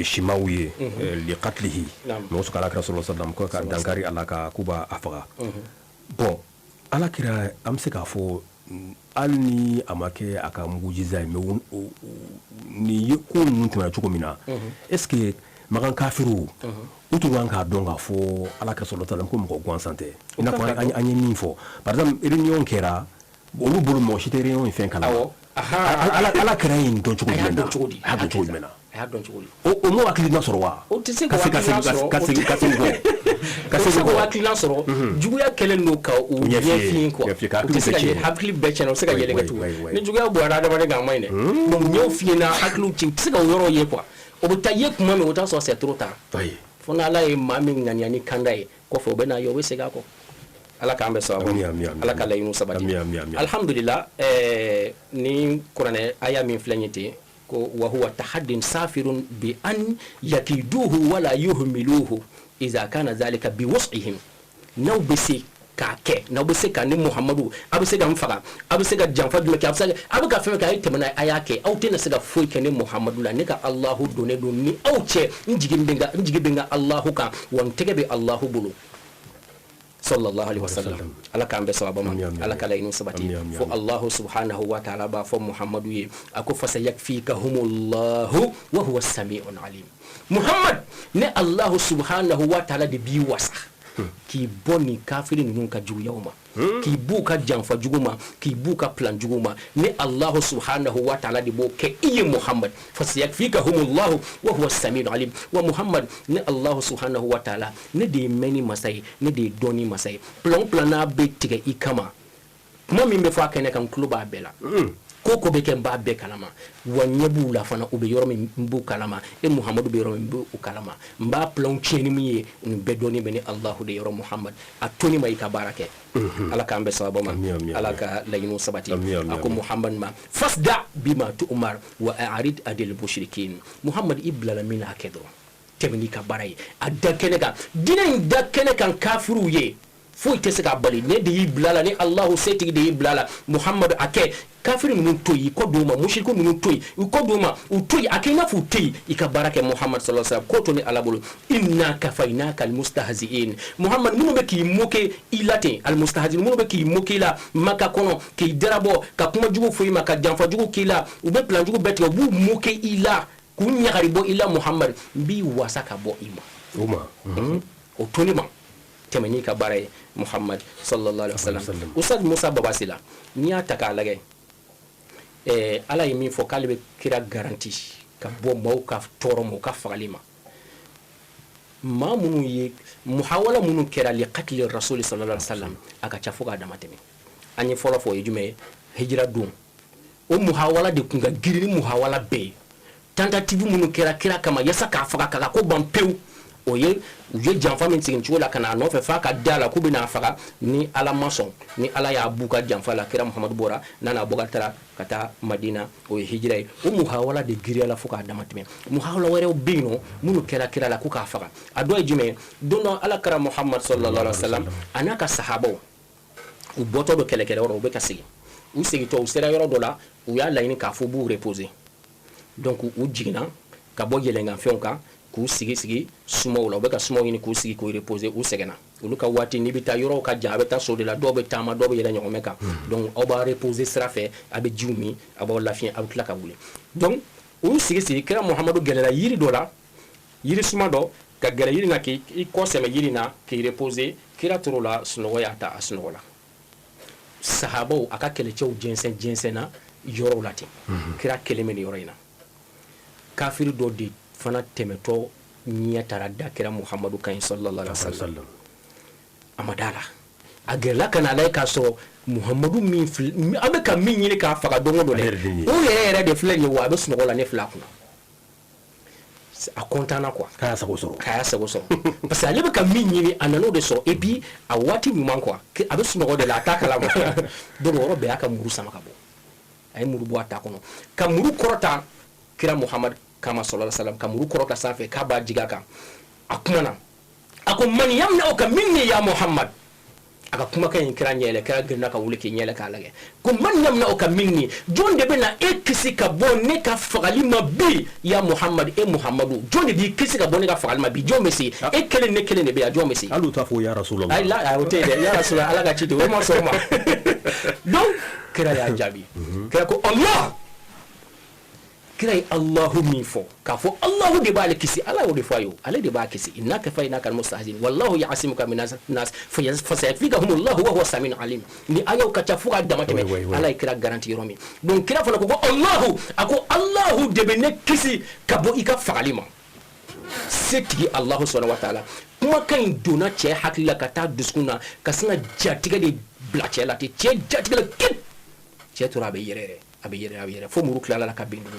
simaw ye liqatlihi mais o sɔrɔ alakira sallallahu alaihi wasallam ko ka dankari ala ka k'u b'a faga bon alakira an bɛ se k'a fɔ hali ni a ma kɛ a ka mujiza ye mais ni ye ko ninnu tɛmɛna cogo min na est ce que magan kafiru u tun kan k'a dɔn k'a fɔ alakira sallallahu alaihi wasallam ko mɔgɔ gansan tɛ i n'a fɔ an ye min fɔ par exemple réunion kɛra olu bolo mɔgɔ si tɛ réunion in fɛn kalama ala kɛra yen dɔn cogo jumɛn na a y'a dɔn cogo jumɛn na a y'a dɔn cogo di o m'o hakilina sɔrɔ wa o tɛ se ka hakilina sɔrɔ juguya kɛlen don ka u ɲɛfin quoi u tɛ se ka hakili bɛɛ tiɲɛ u tɛ se ka yɛlɛkɛ tugun ni juguya bɔra adamaden kan a maɲi dɛ donc ɲɛw f'i ɲɛna hakiliw ci u tɛ se ka o yɔrɔ ye quoi o bɛ taa ye kuma min o t'a sɔrɔ c'est trop tard fo n'ala ye maa min ŋaniya ni kanda ye kɔfɛ o bɛ na ye o bɛ segin a kɔ ala k'an bɛ sababu ala ka laɲiniw sabati alhamdulillah ni kuranɛ aya min filɛ nin ye ten ko wa huwa tahaddin safirun bi an yakiduhu wala yuhmiluhu iza kana zalika bi was'ihim n'aw bɛ se k'a kɛ n'aw bɛ se ka ni muhamadu a bɛ se ka n faga a bɛ se ka janfa jumɛn kɛ a bɛ ka fɛn kɛ a ye tɛmɛna a y'a kɛ aw tɛna se ka foyi kɛ ni muhamadu la ne ka alahu donnen don ni aw cɛ n jigi bɛ n ka alahu kan wa n tɛgɛ bɛ alahu bolo sallallahu alaihi wasallam ala k'an bɛ sababa ma ala ka laɲiniw sabati fo allahu subhanahu wa ta'ala b'a fɔ muhamadu ye a ko fasayakfikahumullahu wa huwa sami'un alim muhammad ne allahu subhanahu wa ta'ala de b'i wasa k'i bɔ nin kafiri ninnu ka juguyaw ma k'i b'u ka janfa jugu ma k'i b'u ka plan jugu ma ne allahu subhanahu wa ta'ala de b'o kɛ i ye muhammad fasayakfikahumullahu wa huwa sami'un alim wa muhammad ne allahu subhanahu wa ta'ala ne de ye mɛnni masa ye ne de ye dɔnni masa ye plan n'a bɛ tigɛ i kama kuma min bɛ fɔ a kɛnɛ kan n tulo b'a bɛɛ la ko bɛ kɛ n b'a bɛɛ kalama wa ɲɛ b'u la fana u bɛ yɔrɔ min n b'u kalama muhammadu bɛ yɔrɔ min n b'u kalama n b'a plan tiɲɛni min ye nin bɛɛ dɔnni bɛ ni allahu de yɔrɔ muhammad a toni ma i ka baara kɛ ala k'an bɛ sababu ma ala ka laɲiniw sabati a ko muhammad ma fasda bima tu'mar wa a'rid adil mushrikin muhammad i bilala min na a kɛ dɔrɔn tɛmɛ n'i ka baara ye a da kɛnɛ kan diinɛ in da kɛnɛ kan kafiruw ye foyi tɛ se ka bali ne de y'i bila la ni allahu setigi de y'i bila la muhammadu a kɛ kafiri ninnu to yen i kɔ d'u ma mushriku ninnu to yen u kɔ d'u ma u to yen a kɛ i n'a fɔ u tɛ yen i ka baara kɛ muhammad sallallahu alaihi wasallam ko to ni ala bolo inna kafaynaka almustahzi'in muhammad minnu bɛ k'i moquer i la ten almustahzi'in minnu bɛ k'i moquer i la maka kɔnɔ k'i darabɔ ka kuma jugu fɔ i ma ka janfa jugu k'i la u bɛ plan jugu bɛɛ tigɛ u b'u moquer i la k'u ɲagari bɔ i la muhammad n b'i wasa ka bɔ i ma o to ni ma tɛmɛ n'i ka baara ye muhammad sallallahu alaihi wasallam ustad musa babasila n'i y'a ta k'a lajɛ ala ye min fɔ k'ale bɛ kira garanti ka bɔ maaw ka tɔɔrɔ ma u ka fagali ma maa minnu ye muhawala minnu kɛra li qatli rasul sallallahu alaihi wasallam a ka ca fo k'a dama tɛmɛ an ye fɔlɔ fɔ o ye jumɛn ye hijira don o muhawala de tun ka girin ni muhawala bɛɛ ye tentative minnu kɛra kira kama yasa k'a faga k'a ko ban pewu o ye u ye janfa min sigi cogo la ka n'a nɔfɛ f'a ka da la k'u bɛ n'a faga ni ala ma sɔn ni ala y'a b'u ka janfa la kira muhamadu bɔra n'a bɔ ka taara ka taa madina o ye hijira ye o muhawala de giriya la fo k'a dama tɛmɛ muhawala wɛrɛw bɛ yen nɔ minnu kɛra kira la k'u k'a faga a dɔ ye jumɛn ye don dɔ ala kɛra muhamadu sallallahu alaihi wa sallam a n'a ka sahabaw u bɔtɔ do kɛlɛkɛyɔrɔ u bɛ ka segin u segintɔ u sera yɔrɔ dɔ la u y'a laɲini k'a fɔ b'u reposer donc u jiginna ka bɔ yɛlɛnkanfɛnw kan k'u sigi sumaw la u bɛ ka sumaw ɲini k'u sigi k'u reposer u sɛgɛnna olu ka waati n'i bɛ taa yɔrɔw ka jan a bɛ taa so de la dɔw bɛ taama dɔw bɛ yɛlɛ ɲɔgɔnmɛ kan donc aw b'a reposer sira fɛ a bɛ jiw min a b'aw lafiya a bɛ tila ka wuli donc u sigi kira muhamadu gɛlɛla yiri dɔ la yiri suma dɔ ka gɛrɛ yiri na k'i kɔ sɛmɛ yiri na k'i reposer kira tor'o la sunɔgɔ y'a ta a sunɔgɔ la sahabaw a ka kɛlɛcɛw jɛnsɛnna yɔrɔw la ten kira kelen bɛ nin yɔrɔ in na kafiri dɔ de fana tɛmɛtɔ ɲɛ taara da kira muhamadu kan sallallahu alaihi wasallam a ma da la a gɛrɛla ka n'a lajɛ k'a sɔrɔ muhamadu min an bɛ ka min ɲini k'a faga don o don dɛ o yɛrɛ de filɛ nin ye wa a bɛ sunɔgɔ la ne filɛ a kunna a kɔntanna quoi k'a y'a sago sɔrɔ parce que ale bɛ ka min ɲini a nan'o de sɔrɔ et puis a waati ɲuman quoi a bɛ sunɔgɔ de la a t'a kalama donc o yɔrɔ bɛɛ y'a ka muru sama ka bɔ a ye muru bɔ a ta kɔnɔ ka muru kɔrɔta kira muhamadu kama sallallahu alaihi wasallam ka muru kɔrɔta sanfɛ k'a b'a jigin a kan akumana ako man yamna'uka minni ya Muhammad aka kuma kan kira nyele kira gina ka wuli ki nyele ka lage ko man yamna'uka minni jonde bena kisi ka bon ne ka fagali ma bi ya Muhammad Muhammadu jonde di kisi ka bon ne ka fagali ma bi jombe si kele ne be ya jombe si alu tafo ya rasulullah ay la ya hote ya rasulullah ala ga chito mo so ma donc kira ya jabi kira ko Allah kira Allahu min fo ka fo Allahu de ba le kisi ala o de fo yo ala de ba kisi innaka fa innaka almustahzin wallahu ya'simuka min nas fa sayfikahum Allah wa huwa samiun alim ni ayo ka ta fuka da mateme ala kira garanti romi donc kira fo ko Allahu ako Allahu de be ne kisi ka bo ika falima seti Allah subhanahu wa ta'ala kuma kan dona ce hakila ka ta duskuna ka sina jatiga de blache la ti ce jatiga kit ce tura be yere fo muru kala la ka bindu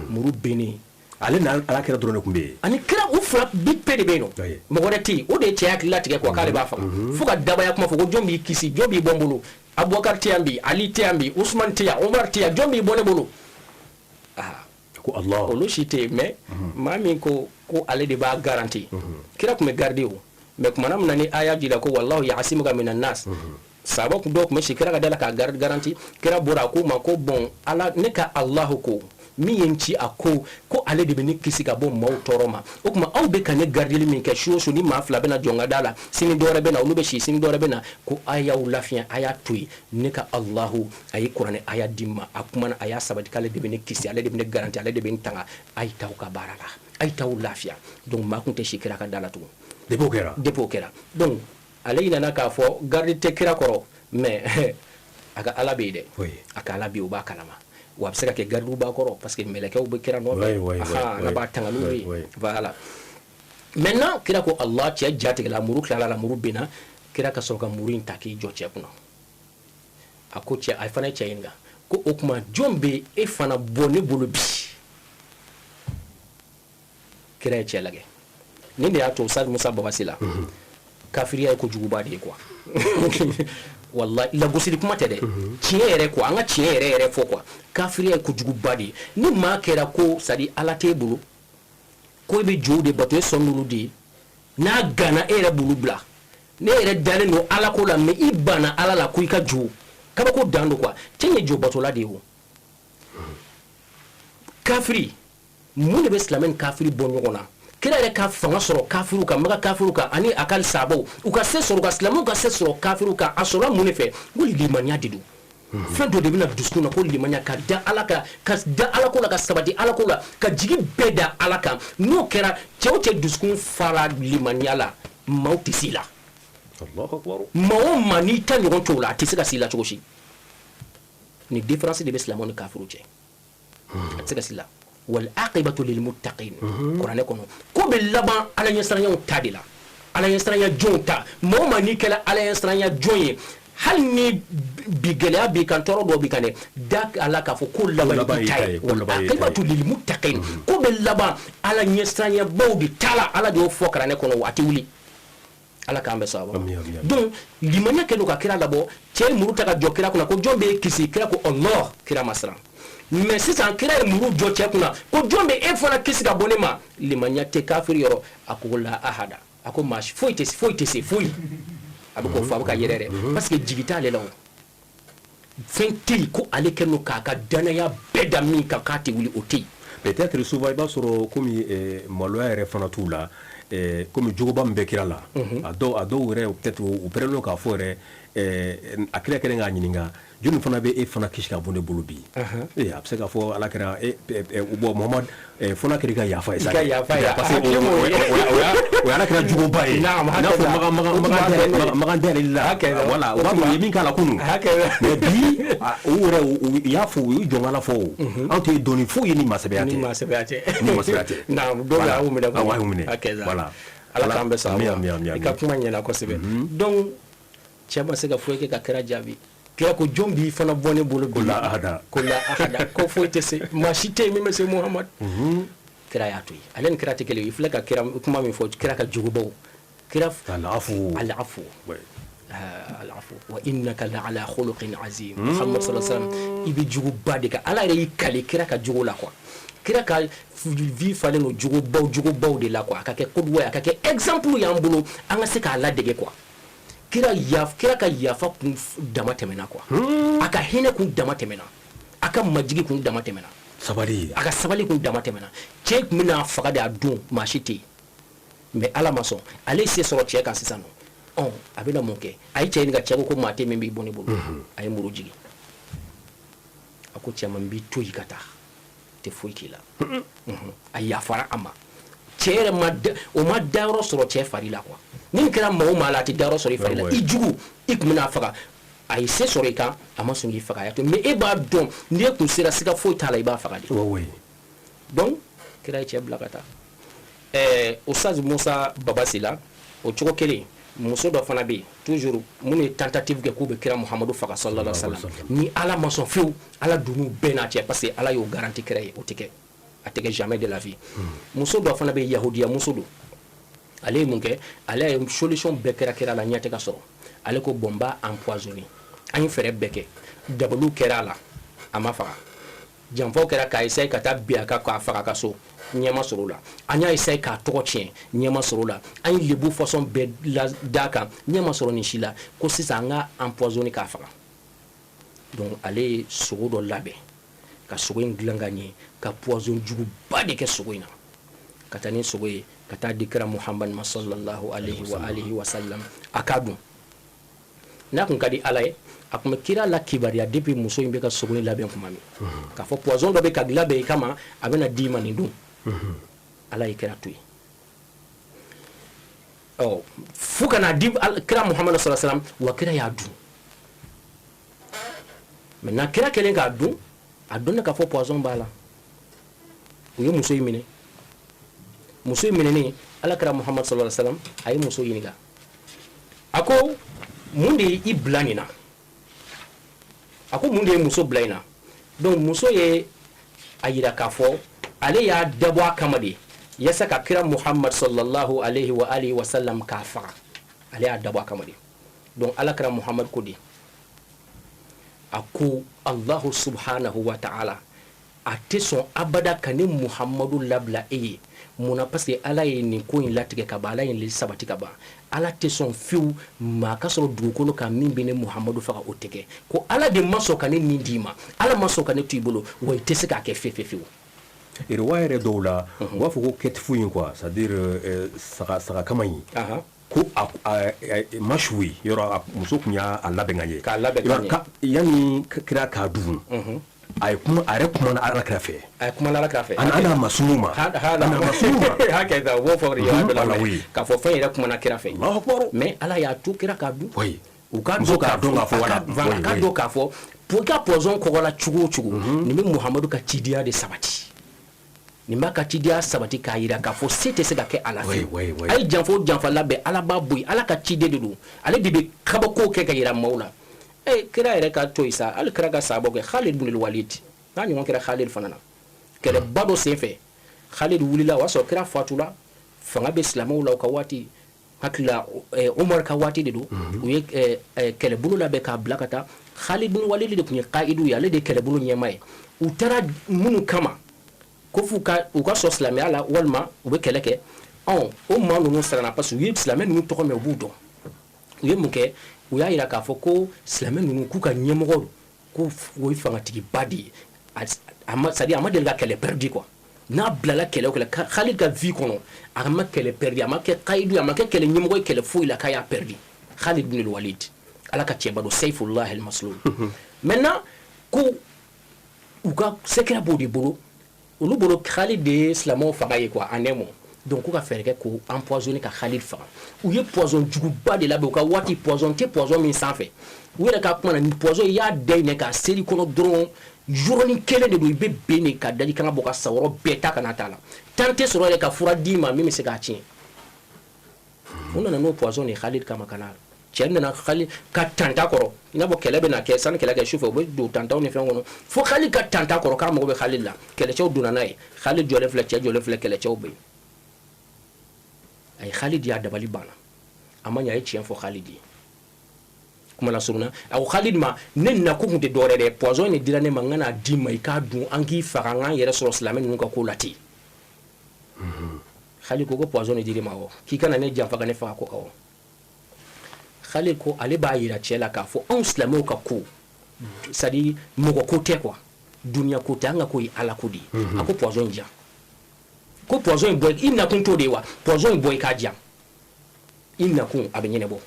muru beni ale na ala kira drone kumbe ani kira u fla big pede beno mo godati o de ce hakila tige ko kale ba fa fu ka daba ya kuma fo jombi kisi jombi bombulu Abubakar Tiambi Ali Tiambi Usman Tia Omar Tia jombi bone bolo ko Allah olu shite mais mami ko ale de ba garanti kira kuma garde o mais kuma namna ni aya jida ko wallahu ya'simuka minan nas sabo ko dok me shikira ga dala ka garanti kira bora ko ma ko bon ala ne ka Allah ko mi yenci ako ko ale de be ne kisi ka bon maw toroma o kuma aw be kan ne garde min ke shoso ni ma fla bena jonga dala sini dore bena olu be shi sini dore bena ko aya ulafiya aya tui ne ka Allah ayi qur'ani aya dimma akuma na aya sabati kale de be ne kisi ale de be ne garanti ale de be tanga ay taw ka barala ay taw lafiya donc ma kunte shikira ka dala tu depo kera donc ale ina ka fo garde te kira koro mais aga ala be de aka ala be o ba kalama wa bisaka ke gardu ba koro parce que meleke o be kira no na ba tanga lui voilà maintenant kira ko Allah ci jati la muru kala la muru bina kira ka soka murin taki joche kuno ako ci ay fana ci inga ko okuma jombe e fana bone bolo bi kira ci lage ni ne ato sad musa babasila kafiriya ko juguba de quoi wallahi la gosiri kuma tede tiere ko anga tiere fo quoi kafiriya ko juguba de ni ma kera ko sadi ala tebulu ko be jode bato sonulu di na gana ere bulu bla ne ere dale no ala ko la me ibana ala la ko ika ju kaba ko dando quoi tenye jo bato la de wo kafiri mun be islamen kafiri bonyona kira yɛrɛ ka fanga sɔrɔ kafiru kan maga kafiru kan ani akal sabo u ka se sɔrɔ ka silamɛw ka se sɔrɔ kafiru kan a sɔrɔ mun de fɛ ko limaniya de don fɛn dɔ de bɛna dusukun na ko limaniya ka da ala kan ka da ala ko la ka sabati ala ko la ka jigi bɛɛ da ala kan n'o kɛra cɛw tɛ dusukun fara limaniya la maaw tɛ se la maa o maa n'i ta ɲɔgɔn t'o la a tɛ se ka se la cogo si ni différence de bɛ silamɛw ni kafiru cɛ a tɛ se ka se la wal aqibatu lil muttaqin qur'an kono ko be laban ala yesranya tadila ala yesranya jonta moma ni kala ala yesranya jonye hal ni bigala bi kan toro do bi kane dak ala ka fo ko laban tay wal aqibatu lil muttaqin ko be laban ala yesranya bawdi tala ala do fo qur'an kono wati wuli ala ka ambe sawaba donc limanya kelo ka kira labo cey muruta ka jokira kuna ko jombe kisi kira ko Allah kira masra mais sisan kira muru jo cɛ kunna ko jɔn bɛ e fana kisi ka bɔ ne ma limaniya tɛ kafiri yɔrɔ a ko la ahada a ko maa foyi tɛ se foyi a bɛ k'o fɔ a bɛ ka yɛrɛ dɛ parce que jigi t'ale la o fɛn tɛ yen ko ale kɛ n'o k'a ka danaya bɛɛ da min kan k'a tɛ wuli o tɛ yen. peut-être souvent i b'a sɔrɔ komi maloya yɛrɛ fana t'u la komi jogoba min bɛ kira la a dɔw yɛrɛ peut-être u pɛrɛnnen k'a fɔ yɛrɛ a kira kɛlen k'a ɲininka jɔnni fana bɛ e fana kisi ka bɔ ne bolo bi a bɛ se k'a fɔ ala kɛra bon Muhamad fana kɛra i ka yafa ye sa parce que o ala kɛra juguba ye n'a fɔ magan dayɛlɛli la voilà o b'a fɔ u ye min k'a la kunun mais bi u yɛrɛ u y'a fɔ u y'u jɔn ala fɔ o anw tɛ dɔnni foyi ye ni masɛbɛya tɛ ni masɛbɛya tɛ dɔw y'a minɛ voilà ala k'an bɛ sa i ka kuma ɲɛna kosɛbɛ donc cɛ ma se ka foyi kɛ ka kira jaabi kira ko jɔn b'i fana bɔ ne bolo bi la ahada ko foyi tɛ se maa si tɛ yen min bɛ se Muhamad kira y'a to yen ale ni kira tɛ kelen ye i filɛ ka kira kuma min fɔ kira ka jugubaw kira alafu wa innaka la ala khuluqin azim Muhammad sallallahu alaihi wasallam i bɛ juguba de kan ala yɛrɛ y'i kale kira ka jugu la quoi kira ka vie falen no jugo baw de la quoi ka ke kodwa ka ke exemple ya mbulu an ga se ka la dege quoi kira ka yafa kun dama temena quoi aka hine kun dama temena aka majigi kun dama temena aka sabali kun dama temena che mina faga da dun machiti mais ala mason ale se soro che ka sisano on abena monke ay che ni ga che ko mate membi boni bolo ay muru jigi ako che man bi to yikata te foikila ay yafara ama chere o ma daro soro che farila quoi nin kira ma o mala ti daro soro farila ijugu ikmina faga ay se soro ka ama sungi faga ya to mais e ba don ne kun sira sika foi tala iba faga di donc kira che blakata Oustaz Moussa Babasila o cogo kelen muso dɔ fana bɛ toujours mun ye tentative kɛ k'u bɛ kira Muhamadu faga sallallahu alaihi wasallam ni ala ma sɔn fiyewu ala dunu bɛɛ n'a cɛ parce que ala y'o garanti kira ye o tɛ kɛ a tɛ kɛ jamais de la vie muso dɔ fana bɛ yahudiya muso don ale ye mun kɛ ale ye solution bɛɛ kɛra kira la ɲɛ tɛ ka sɔrɔ ale ko bon b'a empoisonné an ye fɛɛrɛ bɛɛ kɛ dabaliw kɛra a la a ma faga janfaw kɛra k'a essayer ka taa bin a kan k'a faga ka so ɲɛma sɔrɔ la an y'a essayer k'a tɔgɔ tiɲɛ ɲɛma sɔrɔ la an ye lebu façon bɛɛ d'a kan ɲɛma sɔrɔ nin si la ko sisan an ka empoisonné k'a faga donc ale ye sogo dɔ labɛn ka sogo in dilan ka ɲɛ ka poison juguba de kɛ sogo in na ka taa ni sogo ye ka taa di kira Muhammad ma sallallahu alaihi wa sallam a k'a dun n'a kun ka di ala ye a kun bɛ kira la kibaruya depuis muso in bɛ ka sogo in labɛn kuma min k'a fɔ poison dɔ bɛ ka labɛn i kama a bɛna d'i ma nin dun ala ye kira to yen fo kana di kira Muhammad sallallahu alaihi wa sallam wa kira y'a dun maintenant kira kelen k'a dun a donna k'a fɔ poison b'a la u ye muso in minɛ muso in minɛnen ala kira Muhammad sallallahu alaihi wa sallam a ye muso ɲininka a ko mun de y'i bila nin na a ko mun de ye muso bila in na donc muso ye a yira k'a fɔ ale y'a dabɔ a kama de yasa ka kira Muhammad sallallahu alaihi wa sallam k'a faga ale y'a dabɔ a kama de donc ala kira Muhammad ko de a ko Allahu subhanahu wa ta'ala a tɛ sɔn abada ka ni Muhammadu labila e ye munna parce que ala ye nin ko in latigɛ ka ban ala ye nin sabati ka ban ala tɛ sɔn fiyewu maa ka sɔrɔ dugukolo kan min bɛ ne Muhammadu faga o tɛ kɛ ko ala de ma sɔn ka ne nin d'i ma ala ma sɔn ka ne to i bolo wa i tɛ se k'a kɛ fiyewu riwaya yɛrɛ dɔw la u b'a fɔ ko kɛtifu in quoi c'est à dire saga kama in ko ma su ye yɔrɔ muso tun y'a labɛn ka ɲɛ k'a labɛn ka ɲɛ yanni kira k'a dun a yɛrɛ kumana ala kira fɛ a kumana ala kira fɛ ana masumu ma hakɛ da wo fɔ riwaya dɔ la k'a fɔ fɛn yɛrɛ kumana kira fɛ mais ala y'a to kira k'a dun u ka dɔn k'a fɔ ka dɔn k'a fɔ pour i ka poison kɔgɔla cogo o cogo nin bɛ Muhammadu ka cidiya de sabati nin b'a ka cidiya sabati k'a yira k'a fɔ se tɛ se ka kɛ ala fɛ a ye janfa o janfa labɛn ala b'a boyi ala ka ciden de don ale de bɛ kabakow kɛ ka yira maaw la kira yɛrɛ ka to yen sa hali kira ka sababu kɛ Khalid ibn Walid n'a ɲɔgɔn kɛra Khalid fana na kɛlɛba dɔ senfɛ Khalid wulila o y'a sɔrɔ kira fatula fanga bɛ silamɛw la o ka waati hakilila Umar ka waati de don u ye kɛlɛbolo labɛn k'a bila ka taa Khalid ibn Walid de tun ye kaidu ye ale de ye kɛlɛbolo ɲɛmaa ye u taara minnu kama ko f'u ka sɔn silamɛya la walima u bɛ kɛlɛ kɛ o maa ninnu siranna parce que u ye silamɛ ninnu tɔgɔ mɛn u b'u dɔn u ye mun kɛ u y'a yira k'a fɔ ko silamɛ ninnu k'u ka ɲɛmɔgɔ ko o ye fangatigiba de ye c'est-à-dire a ma deli ka kɛlɛ perdu quoi n'a bilala kɛlɛ o kɛlɛ Khalid ka vie kɔnɔ a ma kɛlɛ perdu a ma kɛ kaidu a ma kɛ kɛlɛ ɲɛmɔgɔ ye kɛlɛ foyi la k'a y'a perdu Khalid ibn Walid ala ka cɛba don Saifullah al-Maslul maintenant ko u ka secret b'o de bolo olu bolo Khalid de ye silamɛw faga ye quoi en un mot donc k'u ka fɛɛrɛ kɛ k'o empoisonné ka Khalid faga u ye poison juguba de labɛn u ka waati poison tɛ poison min sanfɛ u yɛrɛ ka kuma na ni poison i y'a da yen k'a seri kɔnɔ dɔrɔn yɔrɔnin kelen de don i bɛ ben de ka daji kan ka bɔ ka sa yɔrɔ bɛɛ ta ka na t'a la tan tɛ sɔrɔ yɛrɛ ka fura d'i ma min bɛ se k'a tiɲɛ u nana n'o poison de ye Khalid kama ka na cɛ nana Khalid ka tanta kɔrɔ i n'a fɔ kɛlɛ bɛ na kɛ sanni kɛlɛ kɛ sufɛ u bɛ don tantaw ni fɛn kɔnɔ fo Khalid ka tanta kɔrɔ k'a mago bɛ Khalid la kɛlɛcɛw donna n'a ye Khalid jɔlen filɛ cɛ jɔlen filɛ kɛlɛcɛw bɛ yen a ye Khalid y'a dabali banna a ma ɲɛ a ye tiɲɛ fɔ Khalid ye kuma la suruna aw Khalid ma ne na ko kunte dore de poison ni dira ne mangana di mai ka dun an ki faga ngan yɛrɛ sɔrɔ silamɛ ninnu ka ko lati Khalid ko poison ni dira ma o k'i kana ne janfa ka ne faga ko awɔ Khalid ko ale b'a yira cɛ la k'a fɔ anw silamɛw ka ko c'est à dire mɔgɔ ko tɛ quoi duniya ko tɛ an ka ko ye ala ko de ye a ko poison in jan ko poison in bɔ i nakun t'o de ye wa poison in bɔ i k'a jan i nakun a bɛ ɲɛnabɔ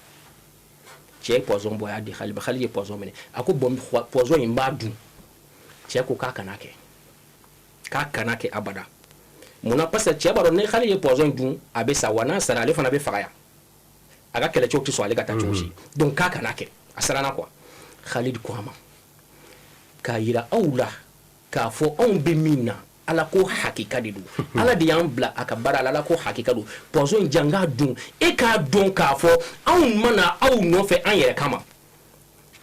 cɛ poison bɔ y'a di Khalid ye poison minɛ a ko bon poison in b'a dun cɛ ko k'a kana kɛ abada munna parce que cɛ b'a dɔn ne Khalid ye poison dun a bɛ sa wa n'a sara ale fana bɛ faga yan a ka kɛlɛcɛw tɛ sɔn ale ka taa cogo si donc k'a kana kɛ a siranna quoi Khalid ko a ma k'a yira aw la k'a fɔ anw bɛ min na ala ko hakika de don ala de y'an bila a ka baara la ala ko hakika don poison in jan k'a dun e k'a dɔn k'a fɔ anw mana aw nɔfɛ an yɛrɛ kama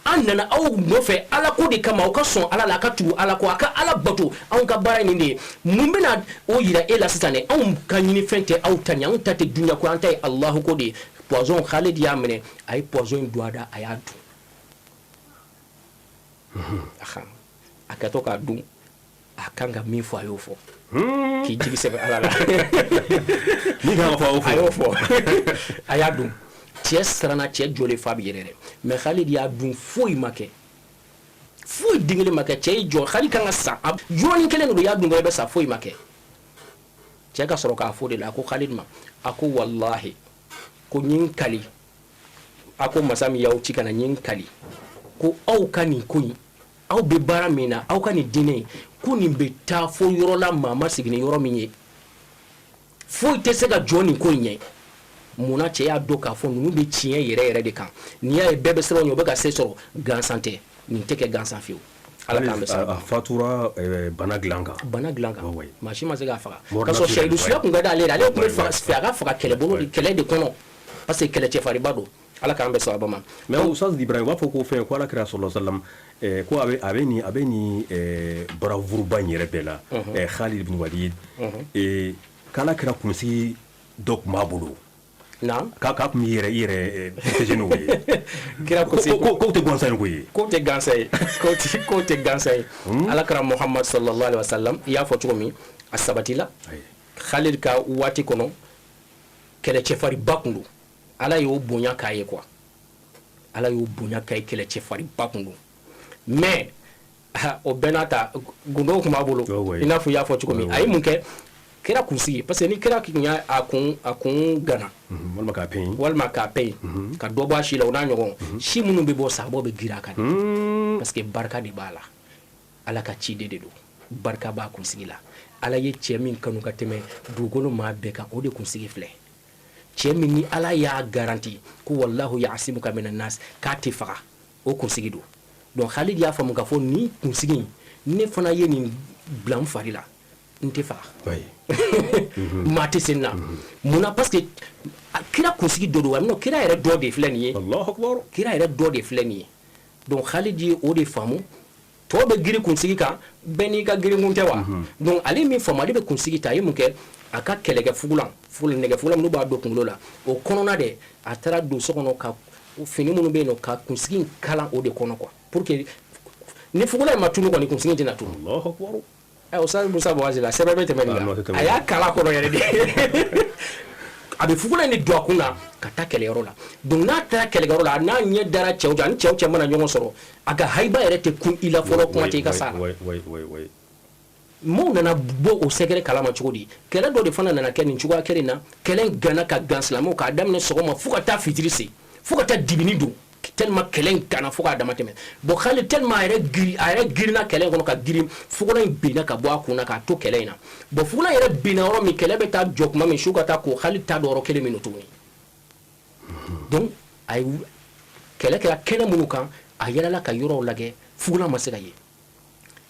an nana aw nɔfɛ ala ko de kama aw ka sɔn ala la a ka tugu ala ko a ka ala bato anw ka baara nin de ye mun bɛna o yira e la sisan dɛ anw ka ɲini fɛn tɛ aw ta ɲɛ anw ta tɛ dunuya ko an ta ye alahu ko de ye poison Khalid y'a minɛ a ye poison in don a da a y'a dun a kɛtɔ k'a dun a kan ka min fɔ a y'o fɔ k'i jigi sɛbɛn ala la min kan ka fɔ a y'o fɔ a y'a dun cɛ siranna cɛ jɔlen fa bɛ yɛrɛ dɛ mais Khalid y'a dun foyi ma kɛ foyi den kelen ma kɛ cɛ y'i jɔ Khalid kan ka sa jɔnin kelen de don y'a dun dɔrɔn i bɛ sa foyi ma kɛ cɛ ka sɔrɔ k'a fɔ de la a ko Khalid ma a ko wallahi ko ɲin kali a ko masa min y'aw ci kana ɲin kali ko aw ka nin ko in aw bɛ baara min na aw ka nin diinɛ ko nin bɛ taa fo yɔrɔ la maa ma sigi ni yɔrɔ min ye foyi tɛ se ka jɔ nin ko in ɲɛ munna cɛ y'a dɔn k'a fɔ ninnu bɛ tiɲɛ yɛrɛ yɛrɛ de kan n'i y'a ye bɛɛ bɛ sɛbɛn ɲɛ o bɛ ka se sɔrɔ gansan tɛ nin tɛ kɛ gansan fiyewu ala k'an bɛ sɛbɛn a fatura bana dilan kan maa si ma se k'a faga k'a sɔrɔ sayidu suya tun ka d'ale ye ale tun bɛ fɛ a ka faga kɛlɛbolo de kɛlɛ de kɔnɔ parce que kɛlɛ cɛfarinba don ala k'an bɛ sababa ma mais Ustaz Ibrahim u b'a fɔ ko fɛn ko ala kira sallallahu alaihi wasallam ko a bɛ ni baravuruba in yɛrɛ bɛɛ la Khalid ibn Walid k'ala kira kunsigi dɔ tun b'a bolo k'a tun bɛ i yɛrɛ protéger n'o ye kira kunsigi ko tɛ gansan ye ko ye ko tɛ gansan ye ko tɛ gansan ye ala kira Muhammad sallallahu alaihi wasallam i y'a fɔ cogo min a sabatila Khalid ka waati kɔnɔ kɛlɛ cɛfarinba tun don ala y'o bonya k'a ye quoi ala y'o bonya k'a ye kɛlɛ cɛfarinba tun don mais o bɛɛ n'a ta gundo tun b'a bolo i n'a fɔ i y'a fɔ cogo min a ye mun kɛ kira kunsigi parce que ni kira tun y'a kun gana walima k'a peyi ka dɔ bɔ a si la o n'a ɲɔgɔn si minnu bɛ bɔ sahabaw bɛ girin a kan parce que barika de b'a la ala ka ciden de don barika b'a kunsigi la ala ye cɛ min kanu ka tɛmɛ dugukolo maa bɛɛ kan o de kunsigi filɛ cɛ min ni ala y'a garanti ko wallahu ya'simuka minan nas k'a tɛ faga o kunsigi don donc Khalid y'a faamu k'a fɔ nin kunsigi ne fana ye nin bila n fari la n tɛ faga maa tɛ sen na munna parce que kira kunsigi dɔ don wa non kira yɛrɛ dɔ de filɛ nin ye Allahu akbar kira yɛrɛ dɔ de filɛ nin ye donc Khalid ye o de faamu tɔw bɛ girin kunsigi kan bɛɛ n'i ka girinkun tɛ wa donc ale min faamu ale bɛ kunsigi ta a ye mun kɛ a ka kɛlɛkɛ fugulan nɛgɛfugulan minnu b'a don kunkolo la o kɔnɔna de a taara don so kɔnɔ ka fini minnu bɛ yen nɔ ka kunsigi in kalan o de kɔnɔ quoi pour que ni fugulan in ma tunu kɔni kunsigi in tɛna tunu Allahu akbar Ustaz Musa Bouazi la sɛbɛn bɛ tɛmɛ nin kan a y'a kala kɔnɔ yɛrɛ de a bɛ fugulan in de don a kun na ka taa kɛlɛyɔrɔ la donc n'a taara kɛlɛyɔrɔ la n'a ɲɛ dara cɛw jɛ ani cɛw cɛ mana ɲɔgɔn sɔrɔ a ka haiba yɛrɛ tɛ kun i la fɔlɔ kuma tɛ i ka sa maaw nana bɔ o sɛgɛrɛ kalama cogo di kɛlɛ dɔ de fana nana kɛ nin cogoya kelen na kɛlɛ gana ka gan silamɛw k'a daminɛ sɔgɔma fo ka taa fitiri se fo ka taa dibini don tellement kɛlɛ in gana fo k'a dama tɛmɛ bon Khalid tellement a yɛrɛ girinna kɛlɛ in kɔnɔ ka girin fugulan in binna ka bɔ a kun na k'a to kɛlɛ in na bon fugulan yɛrɛ binna yɔrɔ min kɛlɛ bɛ taa jɔ kuma min su ka taa ko Khalid t'a dɔn yɔrɔ kelen min don tuguni donc a ye kɛlɛ kɛra kɛnɛ minnu kan a yɛlɛla ka yɔrɔw lajɛ fugulan ma se ka ye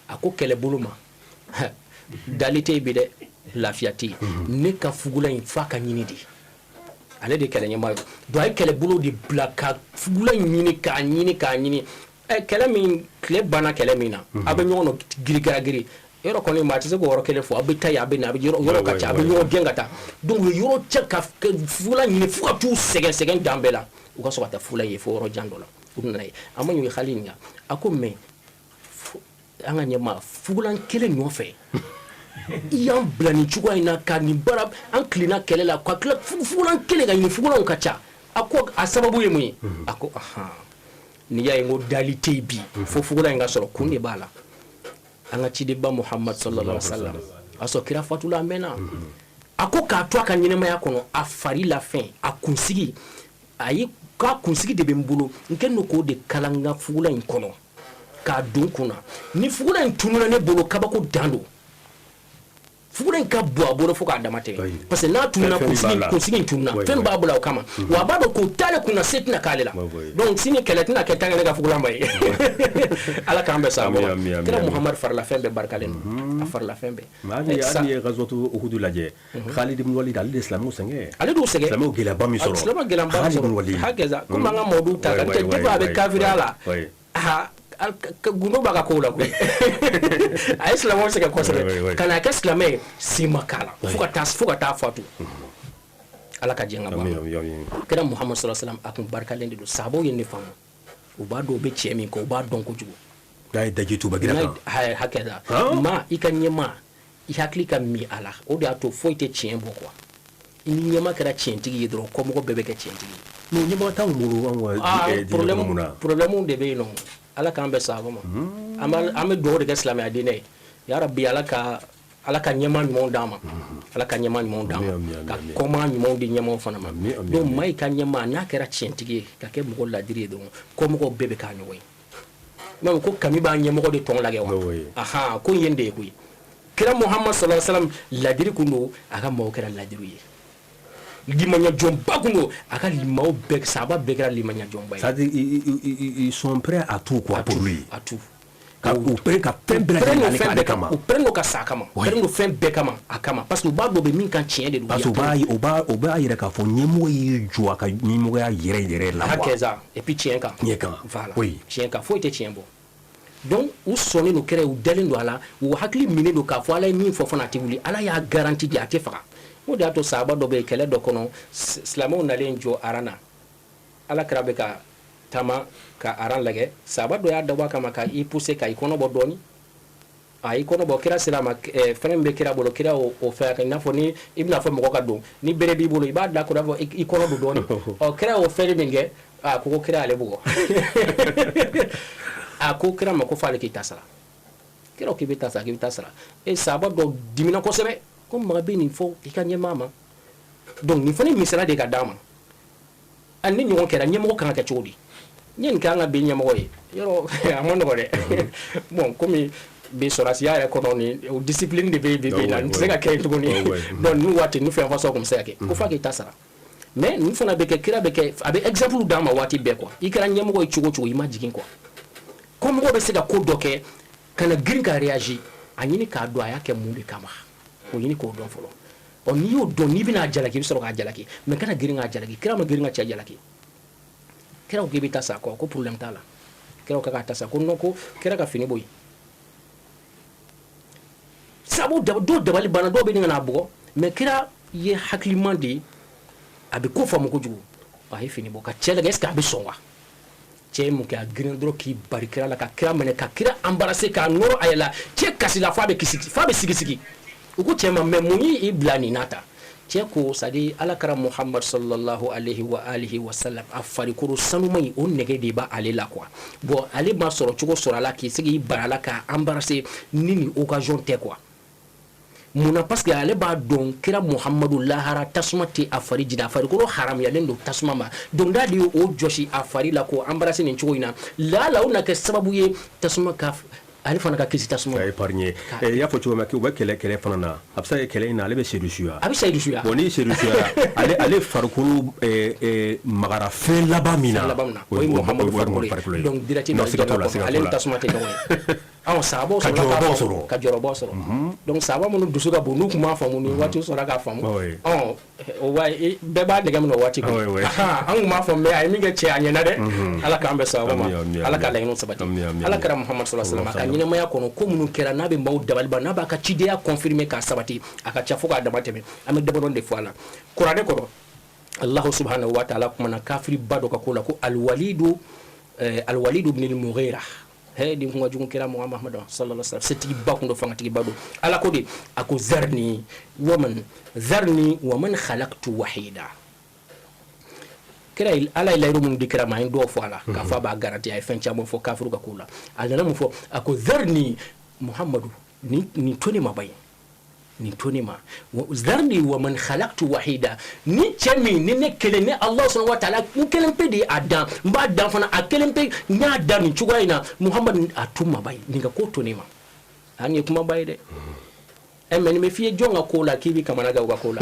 a ko kɛlɛbolo ma dali tɛ yen bi dɛ lafiya tɛ yen ne ka fugulan in f'a ka ɲini de ale de kɛlɛ ɲɛmaa ye donc a ye kɛlɛbolo de bila ka fugulan in ɲini k'a ɲini kɛlɛ min tile banna kɛlɛ min na a bɛ ɲɔgɔn dɔn girigiragiri yɔrɔ kɔni maa tɛ se k'o yɔrɔ kelen fɔ a bɛ taa yen a bɛ na a bɛ yɔrɔ ka ca a bɛ ɲɔgɔn gɛn ka taa donc u ye yɔrɔ cɛ ka fugulan ɲini fo ka t'u sɛgɛn dan bɛɛ la u ka sɔrɔ ka taa fugulan ye fo yɔrɔ jan dɔ la unai amanyo khalinya ako me anga nyama fugulan kele nyofe iyam blani chugwa ina kani barab an klina kele la kwa kla fugulan kele ga ni fugulan kacha ako asababu yemu ako aha ni ya ngo dalite bi fo fugulan nga soro kunde bala anga chideba Muhammad sallallahu alaihi wasallam aso kira fatula mena ako ka to aka nyinema ya kono afari la fin akunsigi ayi ka kunsigi de bembulu nkenno ko de kalanga fugula in kono ka dun kuna ni fugula in tununa ne bolo kabako dando fugula in ka bo aboro fo ka damate parce que na tununa kunsigi tununa fen ba bula kama wa bado ko tale kuna setna kalela donc sini keletina ke tanga ga fugula mbay ala kambe sabo kira Muhammad farla fembe barkalen farla fembe mali ani ghazwatu uhud laje Khalid ibn Walid al-Islam musenge ale do sege islamu gila bami soro islamu gila bami soro hakaza kuma nga modu ta kan te ba be kafirala ha gundo baga ko la ko ay islamu sege ko sege kana ka islamé simakala fuka ta fatu ala ka jenga ba kira Muhammad sallallahu alaihi wasallam akun barkalen do sabo yenne famu uba do be chemi ko uba don ko jugo dai dajitu ba gina hakaza ma ikanyema ihakli ka mi ala o de ato foite chien bokwa ini nyema kara chien tigi yedro ko mo bebe ke chien tigi no nyema ta muru anwa problème de be no ala ka ambe sabo ma amal do de islam adine ya rabbi ala ka nyema mo dama ala ka nyema mo dama ka koma mo di nyema fana ma do mai ka nyema na kara chien tigi ka ke mo la dire do ko mo bebe ka nyoy même ko kami ba nyema ko de ton lage wa aha ko yende kuy kira Muhammad sallallahu alaihi wasallam ladiri kundo aga mo kira ladiri ye limanya jomba kundo aga limao bek saba bekra limanya jomba ça dit ils sont prêts à tout quoi pour lui à tout ka ou prêt ka pembra ale kama ou prêt no ka sakama prêt no fen bekama akama parce que ba do be min kan tien de do parce que ba yere ka fo nyemo yi jua ka nyemo ya yere la hakeza et puis tien ka voilà oui tien ka faut être tien bon donc ou sonné no kere ou delen do ala ou hakli mine do ka fo ala min fo fona tiguli ala ya garantie di ate faka mo de ato sahaba do be kele do kono islamo na len jo arana ala krabe ka tama ka aran lage sahaba do ya dawa kama ka i pousser ka ikono bo doni ay kono bo kira silama fenen be kira bolo kira o fa ka na fo ni ibna fo mo ka do ni bere bi bolo iba da ko da ikono do doni o kira o fere minge ko kira ale bugo ako kira ma ko fale ki tasara kira ki be tasara e sahaba do dimina ko sebe ko ma be ni fo ikanye mama donc ni fane misala de ka dama anni nyon kera nyemo kan ka chodi nyen kan ga be nyemo ye yoro amondo ko de bon comme be sorasia ya ko ni discipline de be na se ka kay to ni donc nous wati nous fait façon comme ça ko fa ki tasara mais nous fana be ke kira be ke abe exemple dama wati be quoi ikara nyemo ko chugo imagine quoi comme go be se da ko doke kana gringa réagir anyini ka do aya ke mumbi kama ko yini ko don folo on ni yo don ni bina jalaki so ka jalaki mais kana gringa jalaki kira ma gringa cha jalaki kira ko gibi tasa ko problème tala kira ko ka tasa ko noko kira ka fini boy sabo do bali bana do be ngana bugo mais kira ye haklimandi abi ko famu ko jugo ay fini bo ka chela est-ce que abi sonwa che mu ka grin dro ki barikira la ka kira mene ka kira embarrasser ka noro ayela che kasi la fa be sigi uko che ma memuni iblani nata che ko sadi alakara Muhammad sallallahu alaihi wa alihi wa sallam afari kuru sanu mai on nege de ba ale la quoi bon ale ma soro chugo soro la ki sigi barala ka embarrasser nini occasion te quoi muna parce que ale ba don kira Muhammadu lahara tasma ti afari jida afari kuru haram ya lendo tasma ma don dadi o joshi afari la ko embarrasser ni chugo ina la una ke sababu ye tasma ka ale fana ka kisi tasuma ay épargné et ya fo choma ki o kele fana na absa kele ina ale be sedusuya abi sedusuya boni sedusuya ale farkulu magara fe labamina oui Muhammad farkulu donc directement ale tasuma te doy aw sabo so ka joro bosoro donc sabo mo dusu ka bonu kuma famu ni wati so ka famu o wa be ba de gamno wati ko an ma famu me ay mi ga che anyana de ala ka ambe sabo ma ala ka layno sabati ala kara Muhammad sallallahu alaihi wasallam ka nyina maya kono ko munu kera na be mbaw dabal ba na ba ka cide ya confirmer ka sabati aka chafu ka damate me am de bonon de fois Qur'an ko Allah subhanahu wa ta'ala kuma na kafiri bado ka kula ko al walidu al-Walid ibn al-Mughira di ko ngajun kira Muhammad sallallahu alaihi wasallam setigi bakundo fanga tigi bado ala ko di ako zarni wa man khalaqtu wahida kira ala ila mun dikira ma ndo fo ala ka fa ba garanti ay fen chamo fo kafru ka kula ala mu fo ako zarni Muhammadu ni toni mabay ni toni ma zarni wa man khalaqtu wahida ni chemi ni ne kele ne Allah subhanahu wa ta'ala ku kelen pe di adam mba adam fana a kelen pe nya adam ni chugaina Muhammad atuma bay ninga ko toni ma ani kuma bay de emeni me fiye jonga kola kibi kamana ga kola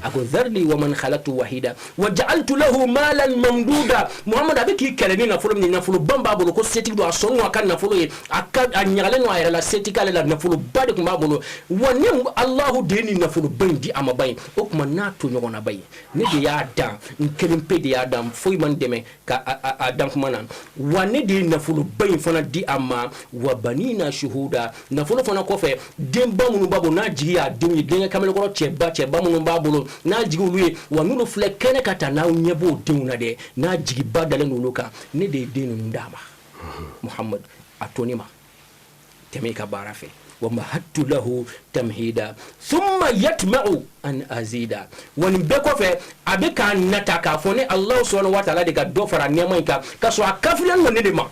ako zarni wa man khalaqtu wahida wa ja'altu lahu malan mamduda Muhammad abiki keleni na fulu ni na fulu bamba bolo ko seti do asonu akan na fulu aka anyale no ayra la seti kala la na fulu bade kuma bolo woni Allah deni na fulu bandi amabay o kuma na to nyona bay ne de ya da nkelin pe de ya da foi man deme ka adam kuma nan woni de na fulu bay fana di amma wa banina shuhuda na fulu fana ko fe demba munu babo na jigi ya demi denga kamel ko cheba mun ba bolo na jigi uluye wa nulu fle kene kata na nyebo dinu na de na jigi badale nuluka ne de dinu ndama Muhammad atonima teme ka barafe wa mahattu lahu tamhida thumma yatma'u an azida wani be ko fe abeka nataka fone Allah subhanahu wa ta'ala de ka do fara nema ka so akafilan no ne de ma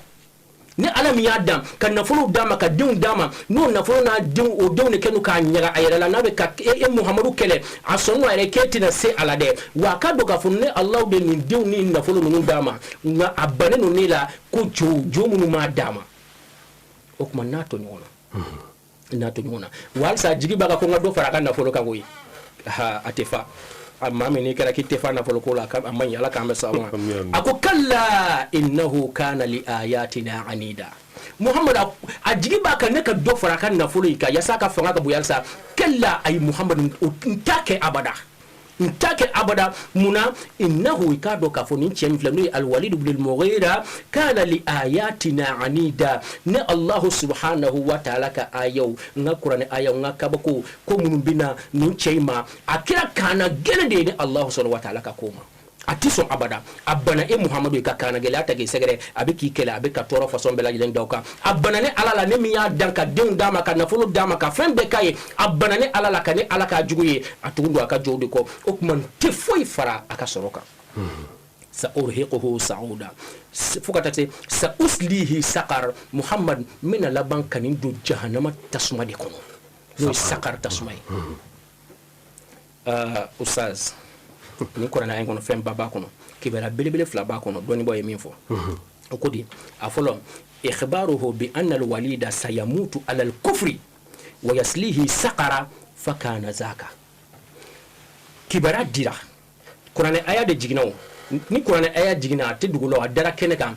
ni alam ya dam kan nafulu dama ka diun dama no nafulu na diun o diun ne kenu ka nyaga ayala na be ka Muhammadu kele asonu ayre ketina se alade wa ka do ka funne Allah de ni diun ni nafulu no dama na abane no nila ko jo munu ma dama o kuma nato nyona wal sa jigi baga ko ngado fara kan nafulu ka goyi ha atefa amma meni kara kitte fana folo ko la kam amma yala kam sawa ako kalla innahu kana li ayatina anida Muhammad ajigi ba kan ne ka do fara kan na folo ka ya saka fanga ka buyalsa kalla ay Muhammad ntake abada muna innahu ikado ka foni chemflanu al-Walid ibn al-Mughira kana li ayatina anida ne Allah subhanahu wa ta'ala ka ayaw nga Qur'an ayaw nga kabako ko munum bina nun chema akira kana gene de ne Allah subhanahu wa ta'ala ka koma atiso abada abana Muhammadu ka kana gele atage segere abiki kele abika toro façon bela jeng dawka abana ne alala ne miya danka den dama ka nafulu dama ka fembe kay abana ne alala ka ne alaka juguye atundo aka jodi ko okman te foi fara aka soroka sa urhiquhu sauda fukata sa uslihi saqar Muhammad min laban kanin do jahannama tasuma de kono no saqar tasumay ustaz ni Qur'an ay kono fem baba kono kibera belebele fla ba kono doni boy min fo okodi afolo ikhbaruhu bi anna al-walida sayamutu ala al-kufri wa yaslihi saqara fakana zaka kibera dira Qur'an aya de jiginaw ni Qur'an aya jigina te dugulo adara kene kam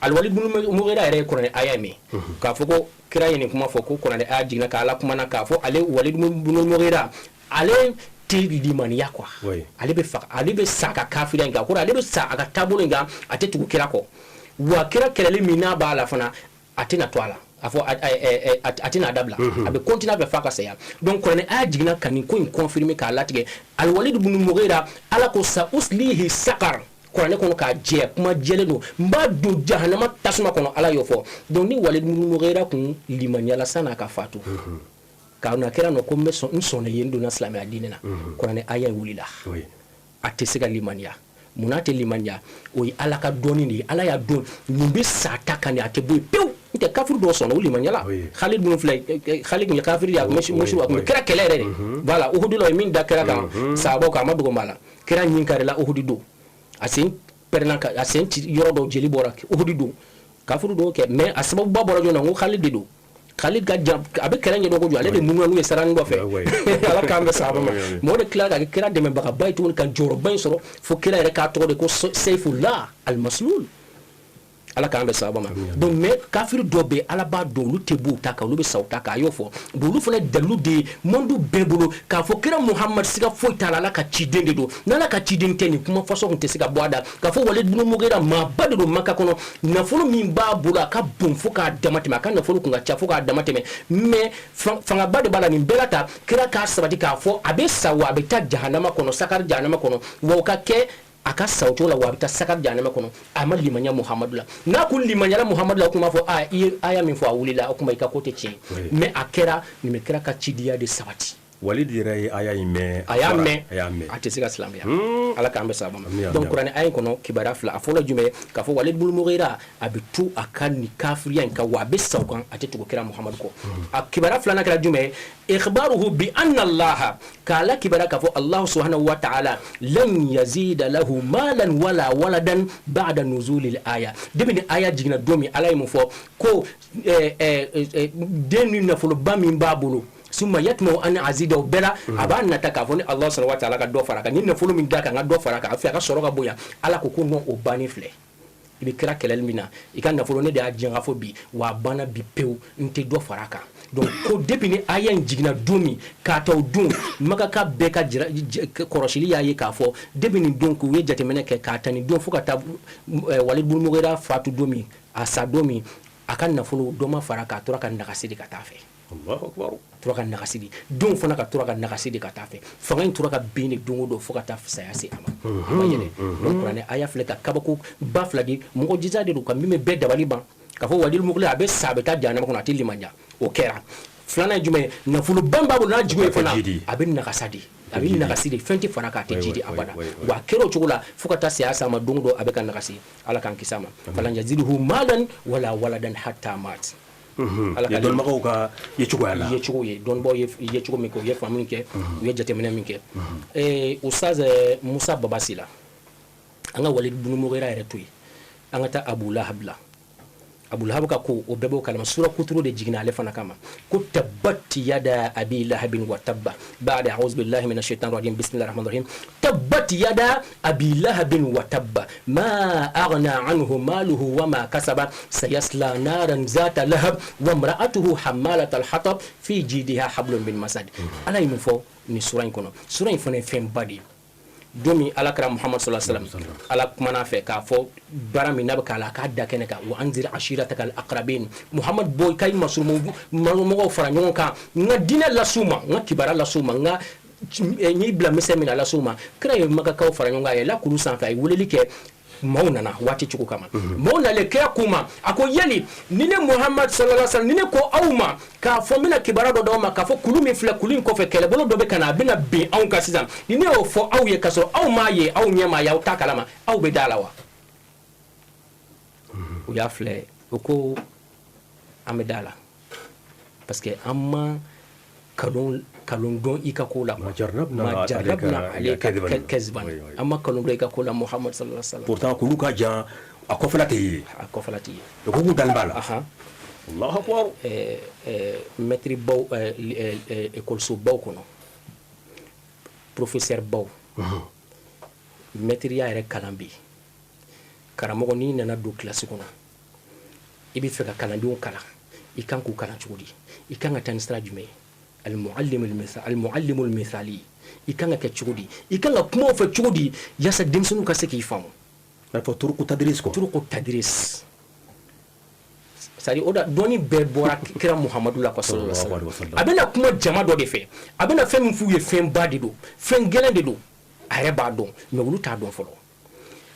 al-Walid ibn Mughira ere Qur'an aya me ka foko kiraye ni kuma foko Qur'an aya jigina ka ala kuma na ka fo ale Walid ibn Mughira ale limaniya kwa ale be saka kafira nga ko ale be saka tabulu nga atetu kira ko wa kira kelele mina ba la fana atina twala afo atina dabla abe continue be faka seya donc ko ne a jigna kan ko confirmer ka latige al Walid ibn Mughira ala ko sa uslihi saqar ko ne ko ka je kuma jele no mba do jahannama tasuma kono ala yofo donc ni Walid ibn Mughira kun limaniya la sana ka fatu kauna kera no ko meso nsone yendo na islami adinina ko ne aya wulila ate siga limaniya munate limaniya o ala ka doni ni ala ya don nimbe sata kan ya te boy pew nte kafir do sono limaniya la Khalid bin Flay Khalid ni kafir ya meshi ko kera kelere voilà uhudu lo min da kera kan sabo ka madugo mala kera nyin kare la uhudu do asin perna ka asin yoro do jeli bora uhudu do kafir do ke mais asbabu baboro jona ngo Khalid do Khalid ga jam abe kera ngi dogo jwale de nunu anu saran do fe ala kambe saba mo de kla ga kera de me baka baytu kan joro bayn soro fo kera re ka to de ko Sayfullah al-Maslul ala kambe saba ma donc me kafir dobe ala ba do lu tebu taka lu be sawta ka yofo do lu fele dalu de mondu bebulu ka fo kera Muhammad siga fo tala la ka cidende do nala ka cidente ni kuma faso ko te siga boada ka fo Walid ibn Mughira ma badu do maka kono na fo min ba bula ka bum fo ka damate ma kan na fo ko ngacha fo ka damate me fanga badu bala ni belata kera ka sabati ka fo abe sawa abe ta jahannama kono sakar jahannama kono wo ka ke aka sauto la wabita sakar janama kono ama limanya muhammadu la na kun limanya la muhammadu la kuma fo aya min fo awulila kuma ika kote ci mais akera ni me kera ka cidiya de sabati walid yɛrɛ aya in mɛn a mɛn a tɛ se ka silamɛya ala k'an bɛ sababa ma donc kuranɛ aya in kɔnɔ kibaruya fila a fɔlɔ jumɛn k'a fɔ walid bun mughira a bɛ tu a ka ni kafiriya in kan wa a bɛ sa o kan a tɛ tugu kira muhamadu kɔ a kibaruya filanan kɛra jumɛn ikhbaruhu bi anna allaha k'a la kibaruya k'a fɔ allahu subhanahu wa ta'ala lan yazida lahu malan wala waladan ba'da nuzulil aya debi ni aya jiginna don min ala ye mun fɔ ko den ni nafoloba min b'a bolo summa yatma an azidahu bela aba nata ka fɔ ni allah subhanahu wa ta'ala ka dɔ fara kan ni nafolo min da kan ka dɔ fara kan a fɛ a ka sɔrɔ ka bonya ala ko non o bani filɛ i bɛ kira kɛlɛli min na i ka nafolo ne de y'a diyan ka fɔ bi wa a banna bi pewu n tɛ dɔ fara kan donc ko depuis ni aya in jiginna don min k'a ta o don makaka bɛɛ ka kɔrɔsili y'a ye k'a fɔ depuis nin don k'u ye jateminɛ kɛ k'a ta nin don fo ka taa walid bun mughira faatu don min a sa don min a ka nafolo dɔ ma fara k'a tora ka nagasi de ka taa fɛ Allahu akbar tora ka nagasi de don fana ka tora ka nagasi de ka taa fɛ fanga in tora ka bin de don o don fo ka taa saya se a ma yɛlɛ donc kuranɛ aya filɛ ka kabako ba fila di mɔgɔ jiza de don ka min bɛ bɛɛ dabali ban k'a fɔ walid mughira a bɛ sa a bɛ taa jahanama kɔnɔ a tɛ limaniya o kɛra filanan ye jumɛn ye nafolo ban b'a bolo n'a jigo ye fana a bɛ nagasa de a bɛ nagasi de fɛn tɛ fara k'a tɛ ji de abada wa a kɛra o cogo la fo ka taa saya se a ma don o don a bɛ ka nagasi ala k'an kisi a ma falan yaziduhu malan wala waladan hatta mat ya dɔnnibagaw ka yecogoya la yecogo ye dɔnnibagaw ye cogo min kɛ u ye faamu min kɛ u ye jateminɛ min kɛ ustaz musa babasi la an ka walid bun mughira yɛrɛ to yen an ka taa abu lahab la abu lahab ka ko o bɛɛ b'o kalama sura kuturu de jiginna ale fana kama ko tabbat yada abi lahabin wa tabba ba'da a'udhu billahi minash shaitanir rajim bismillahir rahmanir rahim tabbat yada abi lahabin wa tabba ma aghna anhu maluhu wa ma kasaba sayasla naran zata lahab wa imra'atuhu hammalatal hatab fi jidiha hablum min masad ala yimu fo ni sura in kono sura in fana fɛn badi domi ala kara muhammad sallallahu alaihi wasallam ala kumana fɛ k'a fɔ bara min n'a bɛ k'a la k'a da kɛnɛ kan wa anzir ashirataka al aqrabin muhammad boy kay mɔgɔw fara ɲɔgɔn kan n ka diinɛ las'u ma n ka kibara las'u ma n ka n bila misɛn min na las'u ma kira ye makakaw fara ɲɔgɔn kan a ye lakuru sanfɛ a ye weleli kɛ maaw nana waati cogo kama maaw nalen kira kuma a ko yali ni ne muhammad sallallahu alaihi wasallam ni ne ko aw ma k'a fɔ n bɛna kibara dɔ d'aw ma k'a fɔ kulu min filɛ kulu in kɔfɛ kɛlɛbolo dɔ bɛ ka na a bɛna bin anw kan sisan ni ne y'o fɔ aw ye k'a sɔrɔ aw m'a ye aw ɲɛ m'a ye aw t'a kalama aw bɛ da la wa u y'a filɛ o ko an bɛ da la parce que an ma kalon don i ka ko la ma jarrabna alayka kazban amma kalon don i ka ko la muhammad sallallahu alaihi wasallam pourtant kulu ka jan a kɔfɛla tɛ ye ko k'u dalen b'a la allahu akbar maître baw école so baw kɔnɔ professeur baw maître ya yɛrɛ kalan bi karamɔgɔ n'i nana don classe kɔnɔ i bɛ fɛ ka kalandenw kalan i kan k'u kalan cogo di i kan ka taa ni sira jumɛn ye المعلم المثالي i kan ka kɛ cogo di i kan ka kumaw fɛ cogo di yasa denmisɛnninw ka se k'i faamu n'a fɔ turuku tadris quoi turuku tadris c'est-à-dire o da dɔnni bɛɛ bɔra kira muhamadu la sallallahu alaihi wasallam a bɛna kuma jama dɔ de fɛ a bɛna fɛn min f'u ye fɛn ba de don fɛn gɛlɛn de don a yɛrɛ b'a dɔn mais olu t'a dɔn fɔlɔ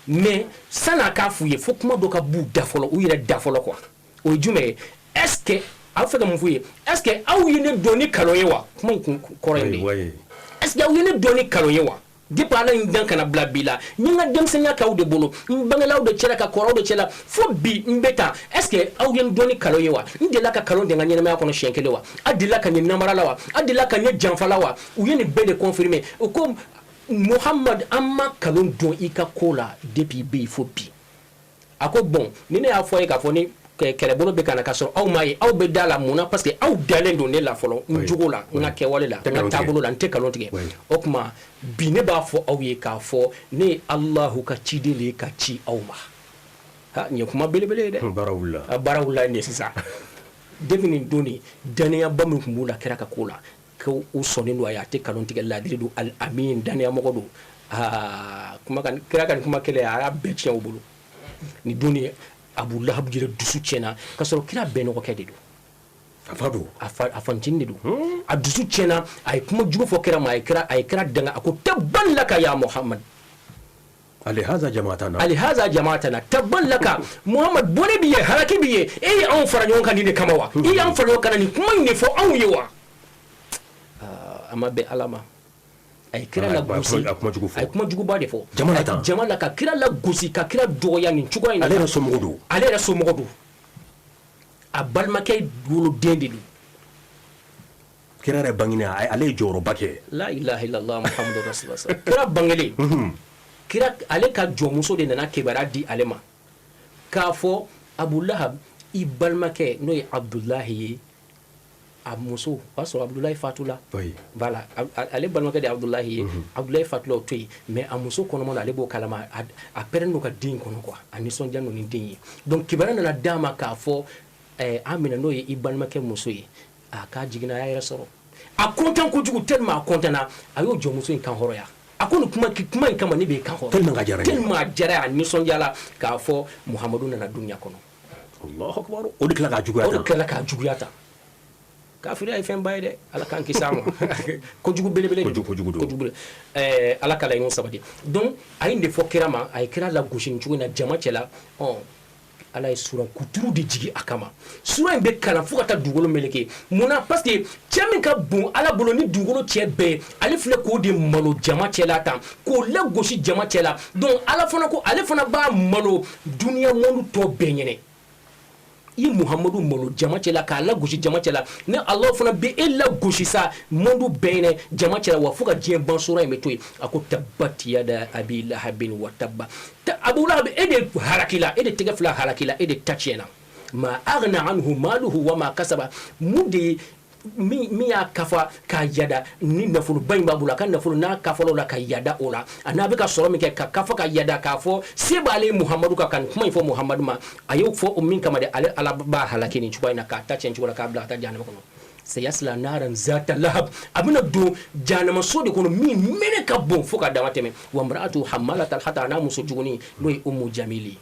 mais san'a k'a f'u ye fo kuma dɔ ka b'u da fɔlɔ u yɛrɛ da fɔlɔ quoi o ye jumɛn ye est-ce que aw fɛ ka mun f'u ye est-ce que aw ye ne dɔn ni kalon ye wa kuma in kɔrɔ ye de est-ce que aw ye ne dɔn ni kalon ye wa depuis ala in dan kana bila bi la n ye n ka denmisɛnniya k'aw de bolo n bangelaw de cɛla ka kɔrɔw de cɛla fo bi n bɛ taa est-ce que aw ye n dɔn ni kalon ye wa n delila ka kalon de n ka ɲɛnamaya kɔnɔ siɲɛ kelen wa a delila ka ɲɛ namara la wa a delila ka ɲɛ janfa la wa u ye nin bɛɛ de confirmer o ko muhammad an ma kalon dɔn i ka ko la depuis i bɛ yen fo bi a ko bon ni ne y'a fɔ ye k'a fɔ ni kɛlɛbolo bɛ kana ka sɔrɔ aw m'a ye aw bɛ da la mun na parce que aw dalen don ne la fɔlɔ n jogo la n ka kɛwale la n ka taabolo la n tɛ kalon tigɛ o tuma bi ne b'a fɔ aw ye k'a fɔ ne ye alahu ka ciden de ye ka ci aw ma ha nin ye kuma belebele ye dɛ baara wulila nin ye sisan depuis nin don de daniyaba min tun b'u la kɛra ka ko la ko u sɔnnen don a ye a tɛ kalon tigɛ ladiri don al-amin daniyamɔgɔ don kira ka nin kuma kɛlɛ a y'a bɛɛ tiɲɛ u bolo nin don de abu lahab yɛrɛ dusu tiɲɛna ka sɔrɔ kira bɛnɔgɔkɛ de don a fantini de don a dusu tiɲɛna a ye kuma jugu fɔ kira ma a ye kira danga a ko tabban laka ya muhammad alihaza jamaatana taballaka muhammad bone biye haraki biye an fara ɲɔgɔn kan ni de kama wa an fara ɲɔgɔn kan ni kuma in de fɔ anw ye wa ama bɛ ala ma a ye kira la gosi a ye kuma juguba de fɔ jama la ka kira la gosi ka kira dɔgɔya nin cogoya in na ale yɛrɛ somɔgɔ don a balimakɛ woloden de don kira yɛrɛ bangenen ale ye jɔyɔrɔba kɛ la ilaha illallah muhammadu rasulullah kira bangelen kira ale ka jɔnmuso de nana kibaruya di ale ma k'a fɔ Abu Lahab i balimakɛ n'o ye Abdulahi ye a muso o b'a sɔrɔ Abdulahi fatula voilà ale balimakɛ de ye Abdulahi ye Abdulahi fatula o to yen mais a muso kɔnɔma ale b'o kalama a pɛrɛn n'o ka den kɔnɔ quoi a nisɔndiya n'o ni den ye donc kibaruya nana d'a ma k'a fɔ Amina n'o ye i balimakɛ muso ye k'a jiginna a y'a yɛrɛ sɔrɔ a content kojugu tellement a content a y'o jɔnmuso in kan hɔrɔnya a ko nin kuma in kama ne bɛ kan hɔrɔnya tellement a diyara a nisɔndiyala k'a fɔ Muhamadu nana dunuya kɔnɔ Allahu akbar o de tila k'a juguya ta kafiriya ye fɛn ba ye dɛ ala k'an kisi a ma kojugu belebele kojugu ala ka laɲiniw sabati donc a ye nin de fɔ kira ma a ye kira lagosi nin cogo in na jama cɛla ala ye sura kuturu de jigi a kama sura in bɛ kalan fo ka taa dugukolo meleke munna parce que cɛ min ka bon ala bolo ni dugukolo cɛ bɛɛ ale filɛ k'o de malo jama cɛla tan k'o lagosi jama cɛla donc ala fana ko ale fana b'a malo duniya mɔlu tɔ bɛɛ ɲɛnɛ i Muhammadu malo jama cɛla k'a lagosi jama cɛla ni Allah fana bɛ e lagosi sa mɔlu bɛɛ ɲɛnɛ jama cɛla wa fo ka diɲɛ ban sura in bɛ to yen a ko tabbat yada abi lahabin wa tabba Abu Lahab e de harakila e de tɛgɛ fila harakila e de ta tiɲɛna ma aghna anhu maluhu wa ma kasaba mun de min y'a kafa k'a yada ni nafoloba in b'a bolo a ka nafolo n'a kafala la ka yada o la a n'a bɛ ka sɔrɔ min kɛ ka kafa ka yada k'a fɔ se b'ale Muhammadu ka nin kuma in fɔ Muhammadu ma a y'o fɔ o min kama de ale ala b'a halaki nin cogoya in na k'a ta tiɲɛ cogo la k'a bila ka taa jahanama kɔnɔ sayasla naran zata lahab a bɛna don jahanamaso de kɔnɔ min mɛnɛ ka bon fo ka dama tɛmɛ wa mra'atu hammalatal hatab n'a muso juguni n'o ye Ummu Jamili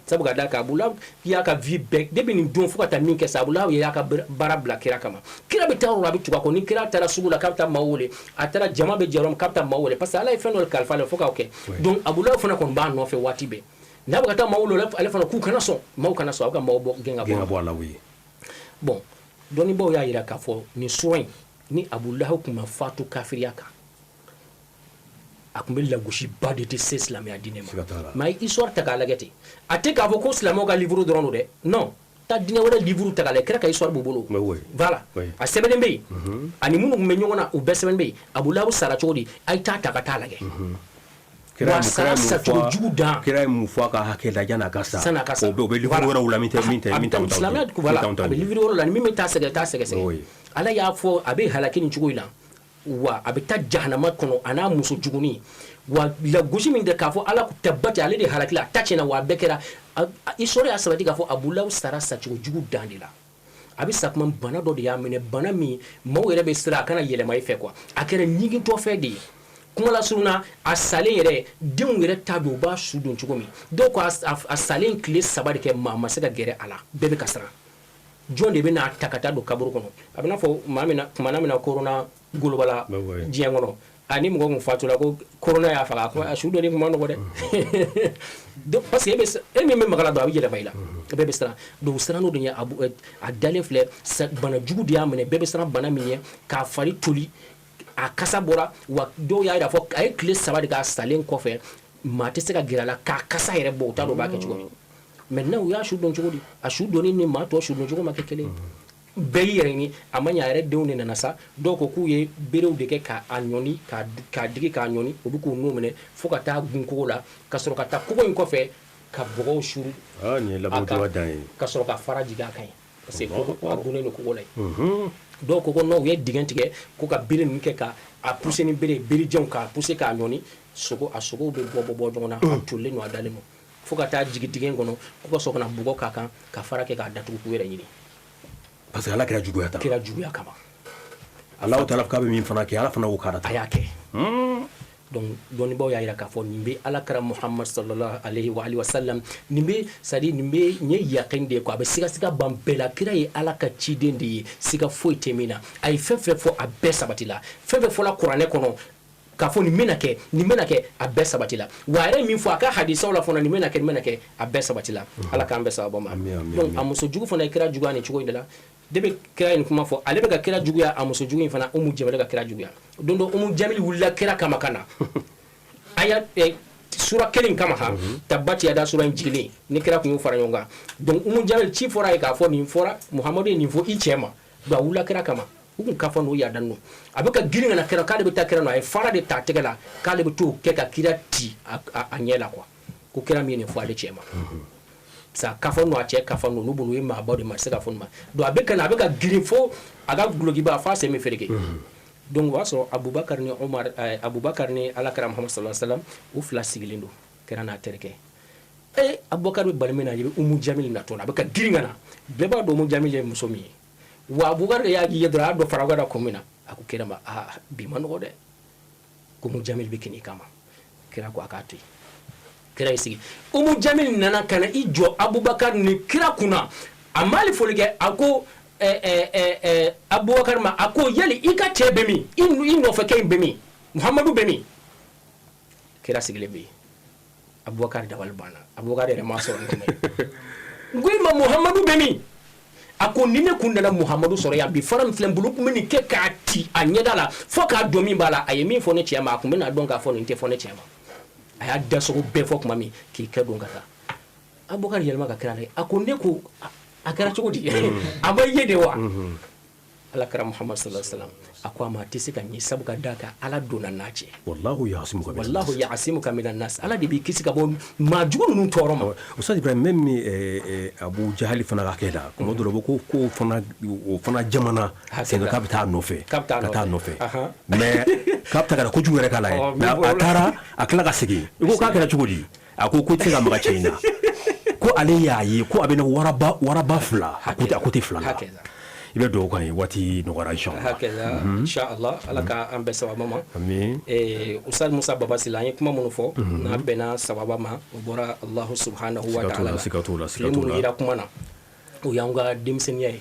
sabu ka da ka Abu Lahab y'a ka vie bɛɛ depuis nin don fo ka taa min kɛ sa Abu Lahab y'a ka baara bila kira kama kira bɛ taa yɔrɔ la a bɛ tugu a kɔ ni kira taara sugu la k'a bɛ taa maaw wele a taara jama bɛ jɛ yɔrɔ min k'a bɛ taa maaw wele parce que ala ye fɛn dɔ kalifa ale fo k'o kɛ donc Abu Lahab fana kɔni b'a nɔfɛ waati bɛɛ n'a bɛ ka taa maaw wele ale fana k'u kana sɔn maaw kana sɔn a bɛ ka maaw gɛn ka bɔ a la bon dɔnnibaw y'a jira k'a fɔ nin sura in ni Abu Lahab tun ma fatu kafiriya kan a tun bɛ lagosi ba de tɛ se silamɛya diinɛ ma mais a ye histoire ta k'a lajɛ ten a tɛ k'a fɔ ko silamɛw ka livre dɔrɔn don dɛ non taa diinɛ wɛrɛ livre ta k'a lajɛ kira ka histoire b'u bolo voilà a sɛbɛnnen bɛ yen ani minnu tun bɛ ɲɔgɔn na u bɛɛ sɛbɛnnen bɛ yen Abu Lahab sara cogo di a ye taa ta ka taa lajɛ wa sara sacogo jugu dan kira ye mun fɔ a ka hakɛ la yan'a ka sa o bɛ livre wɛrɛw la min tɛ silamɛya voilà a bɛ livre wɛrɛw la ni min bɛ taa sɛgɛsɛgɛ ala y'a fɔ a bɛ halaki nin cogo in na wa a bɛ taa jahanama kɔnɔ a n'a muso juguni wa lagosi min de k'a fɔ ala tabati ale de halaki la a ta tiɲɛna wa a bɛɛ kɛra histoire y'a sabati k'a fɔ Abu Lahab sara sacogo jugu dan de la a bɛ sa kuma bana dɔ de y'a minɛ bana min maaw yɛrɛ bɛ siran a kana yɛlɛma i fɛ quoi a kɛra ɲigintɔ fɛ de ye kuma la suruna a salen yɛrɛ denw yɛrɛ ta bɛ u b'a su don cogo min dɔw ko a salen tile 3 de kɛ maa ma se ka gɛrɛ a la bɛɛ bɛ ka siran jɔn de bɛ n'a ta ka taa don kaburu kɔnɔ a bɛ n'a fɔ maa min na kumana min na korona golobala diɲɛ kɔnɔ ani mɔgɔ mun fatula ko korona y'a faga ko a su dɔnni kuma nɔgɔ dɛ parce que e min bɛ magala dɔn a bɛ yɛlɛma i la bɛɛ bɛ siran donc siran n'o de ye a dalen filɛ bana jugu de y'a minɛ bɛɛ bɛ siran bana min ye k'a fari toli a kasa bɔra wa dɔw y'a jira fɔ a ye tile 3 de k'a salen kɔfɛ maa tɛ se ka gɛrɛ a la k'a kasa yɛrɛ bɔ u t'a dɔn u b'a kɛ cogo min maintenant u y'a su dɔn cogo di a su dɔnni ni maa tɔ su dɔn cogo ma kɛ kelen bɛɛ y'i yɛrɛ ɲini a ma ɲɛ a yɛrɛ denw de nana sa dɔw ko k'u ye berew de kɛ k'a ɲɔni k'a digi k'a ɲɔni u bɛ k'u n'u minɛ fo ka taa gun kogo la ka sɔrɔ ka taa kogo in kɔfɛ ka bɔgɔw suru a kan ka sɔrɔ ka fara jigin a kan parce que a donnen don kogo la yen dɔw ko non u ye dingɛ tigɛ ko ka bere ninnu kɛ ka a pousser ni berejanw k'a pousser k'a ɲɔni a sogow bɛ bɔ ɲɔgɔn na a tolilen don a dalen don fo ka taa jigin dingɛ in kɔnɔ ko ka sɔrɔ ka na bɔgɔ k'a kan ka fara kɛ k'a datugu k'u yɛrɛ ɲini parce que ala kɛra juguya kama Allahu taala k'a bɛ min fana kɛ ala fana y'o k'a a y'a kɛ donc dɔnnibaw y'a jira k'a fɔ nin bɛ alakira Muhammad sallallahu alaihi wa sallam nin bɛ nin ye yaqin de ye quoi a bɛ siga ban bɛɛ la kira ye ala ka ciden de ye siga foyi tɛ min na a ye fɛn fɛn fɔ a bɛɛ sabati la fɛn fɛn fɔla kuranɛ kɔnɔ k'a fɔ nin bɛna kɛ a bɛɛ sabati la wa a yɛrɛ min fɔ a ka hadisaw la fana nin bɛna kɛ a bɛɛ sabati la ala k'an bɛɛ sababa ma donc a muso jugu fana ye kira juguya nin cogo in de la de bɛ kira nin kuma fɔ ale bɛ ka kira juguya a muso jugu in fana Umu Jamil ka kira juguya don dɔ Umu Jamil wulila kira kama ka na aya sura kelen kama ha tabati yada sura in jigilen ni kira kun y'o fara ɲɔgɔn kan donc Umu Jamil ci fɔra ye k'a fɔ nin fɔra Muhamadu ye nin fɔ i cɛ ma donc a wulila kira kama u kun ka fɔ n'o yada ninnu a bɛ ka girin ka na kira k'ale bɛ taa kira nɔ a ye fara de ta tɛgɛ la k'ale bɛ t'o kɛ ka kira ci a ɲɛ la quoi ko kira min ye nin fɔ ale cɛ ma sa ka fɔ n'o a cɛ ka fɔ n'o bolo ye maabaw de ma se ka fɔ ma donc a bɛ ka girin fo a ka gulokiba fa sen bɛ fereke donc o y'a sɔrɔ Abubakar ni Alakira Muhammad sallallahu alaihi wasallam u fila sigilen don kira n'a terikɛ Abubakar bɛ bali min na i bɛ Umu Jamil natɔ la a bɛ ka girin ka na bɛɛ b'a dɔn Umu Jamil ye muso min ye wa Abubakar de y'a ye dɔrɔn a y'a dɔn fara da kun min na a ko kira ma bi ma nɔgɔ dɛ ko Umu Jamil bɛ kini kama kira ko a k'a to yen kira y'i sigi Umu Jamil nana ka na i jɔ Abubakar ni kira kunna a m'ale foli kɛ a ko Abubakar ma a ko yali i ka cɛ bɛ min i nɔfɛkɛ in bɛ min Muhamadu bɛ min kira sigilen bɛ yen Abubakar dabali banna Abubakar yɛrɛ ma sɔrɔ nin n ko i ma Muhamadu bɛ min a ko ni ne kun nana Muhamadu sɔrɔ yan bi fara min filɛ n bolo kun bɛ nin kɛ k'a ci a ɲɛda la fo k'a dɔn min b'a la a ye min fɔ ne cɛ ma a kun bɛ n'a dɔn k'a fɔ nin tɛ fɔ ne cɛ ma a y'a dasogo bɛɛ fɔ tuma min k'i kɛ don ka taa Abubakar yɛlɛma ka kira la a ko ne ko a kɛra cogo di a ma ye de wa Alakira Muhammad sallallahu alaihi wasallam a ko a ma a tɛ se ka ɲɛ sabu ka d'a kan Ala donna n'a cɛ wallahu ya'asimuka minan nas Ala de b'i kisi ka bɔ maa jugu ninnu tɔɔrɔ ma Ustaz Ibrahim même Abu Jahali fana ka kɛ la kuma dɔ la ko o fana jamana c'est k'a bɛ taa nɔfɛ ka taa nɔfɛ mais k'a bɛ taa ka kojugu yɛrɛ k'a la ye mais a taara a tila ka segin i ko k'a kɛra cogo di a ko tɛ se ka maga cɛ in na ko ale y'a ye ko a bɛna waraba fila a ko tɛ fila la i bɛ dugawu kan ye waati nɔgɔyara inshallah Ala ka an bɛɛ sababa ma amin Ustaz Musa Babasila an ye kuma minnu fɔ n'a bɛnna sababa ma o bɔra Allahu subhanahu wa ta'ala la minnu yira kuma na o y'an ka denmisɛnniya ye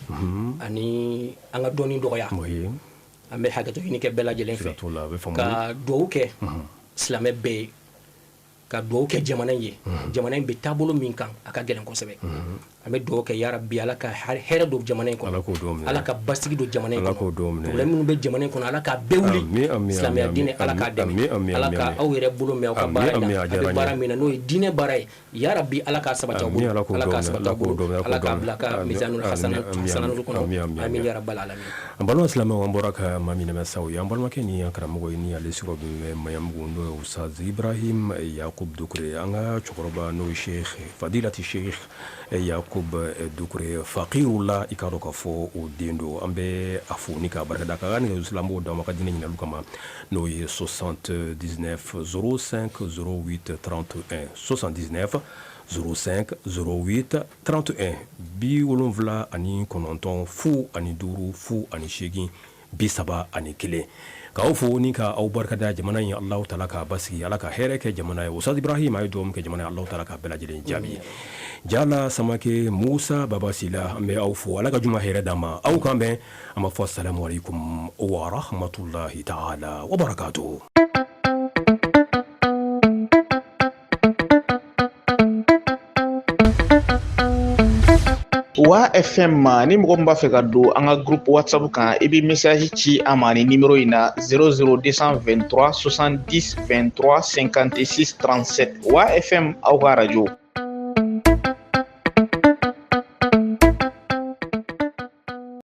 ani an ka dɔnni dɔgɔya an bɛ hakɛto ɲini kɛ bɛɛ lajɛlen fɛ ka dugawu kɛ silamɛ bɛɛ ye ka dugawu kɛ jamana in ye jamana in bɛ taabolo min kan a ka gɛlɛn kosɛbɛ an bɛ dugawu kɛ yarabi Ala ka hɛrɛ don jamana in kɔnɔ Ala ka basigi don jamana in kɔnɔ problème minnu bɛ jamana in kɔnɔ Ala ka bɛɛ wuli silamɛya diinɛ Ala k'a dɛmɛ Ala ka aw yɛrɛ bolo mɛn aw ka baara in na a bɛ baara min na n'o ye diinɛ baara ye yarabi Ala k'a sabati aw bolo Ala k'a sabati aw bolo Ala k'a bila ka mizanul hasanatu kɔnɔ amin ya rabbal alamin an balima silamɛw an bɔra ka maa min lamɛn saw ye an balimakɛ ni an karamɔgɔ ye ni ale sigiyɔrɔ bɛ Mayamugu n'o ye Ustaz Ibrahim Yakub Dukure an ka cɛkɔrɔba n'o ye Sheikh Fadilati Sheikh Yakub Dukure faqirullah i k'a dɔn k'a fɔ o den don an bɛ a fo ni k'a barika da ka nɛgɛjuru sira an b'o d'aw ma ka diinɛ ɲininkaliw kama n'o ye 79 05 08 31 79 05 08 31 79 fu ani duuru fu ani seegin 31 k'aw fo ni ka aw barikada jamana in Allahu taala ka basigi Ala ka hɛrɛ kɛ jamana ye Ustaz Ibrahim a ye dugawu kɛ jamana ye Allahu taala ka bɛɛ lajɛlen jaabi Jala Samake Musa Babasila an bɛ aw fo Ala ka juma hɛrɛ d'an ma aw kan bɛn an b'a fɔ assalamu alaikum wa rahmatullahi ta'ala wa barakatuh. Wa FM ni mɔgɔ min b'a fɛ ka don an ka groupe WhatsApp kan i bɛ message ci a ma ni numéro in na 00223 70 23 56 37 Wa FM aw ka radio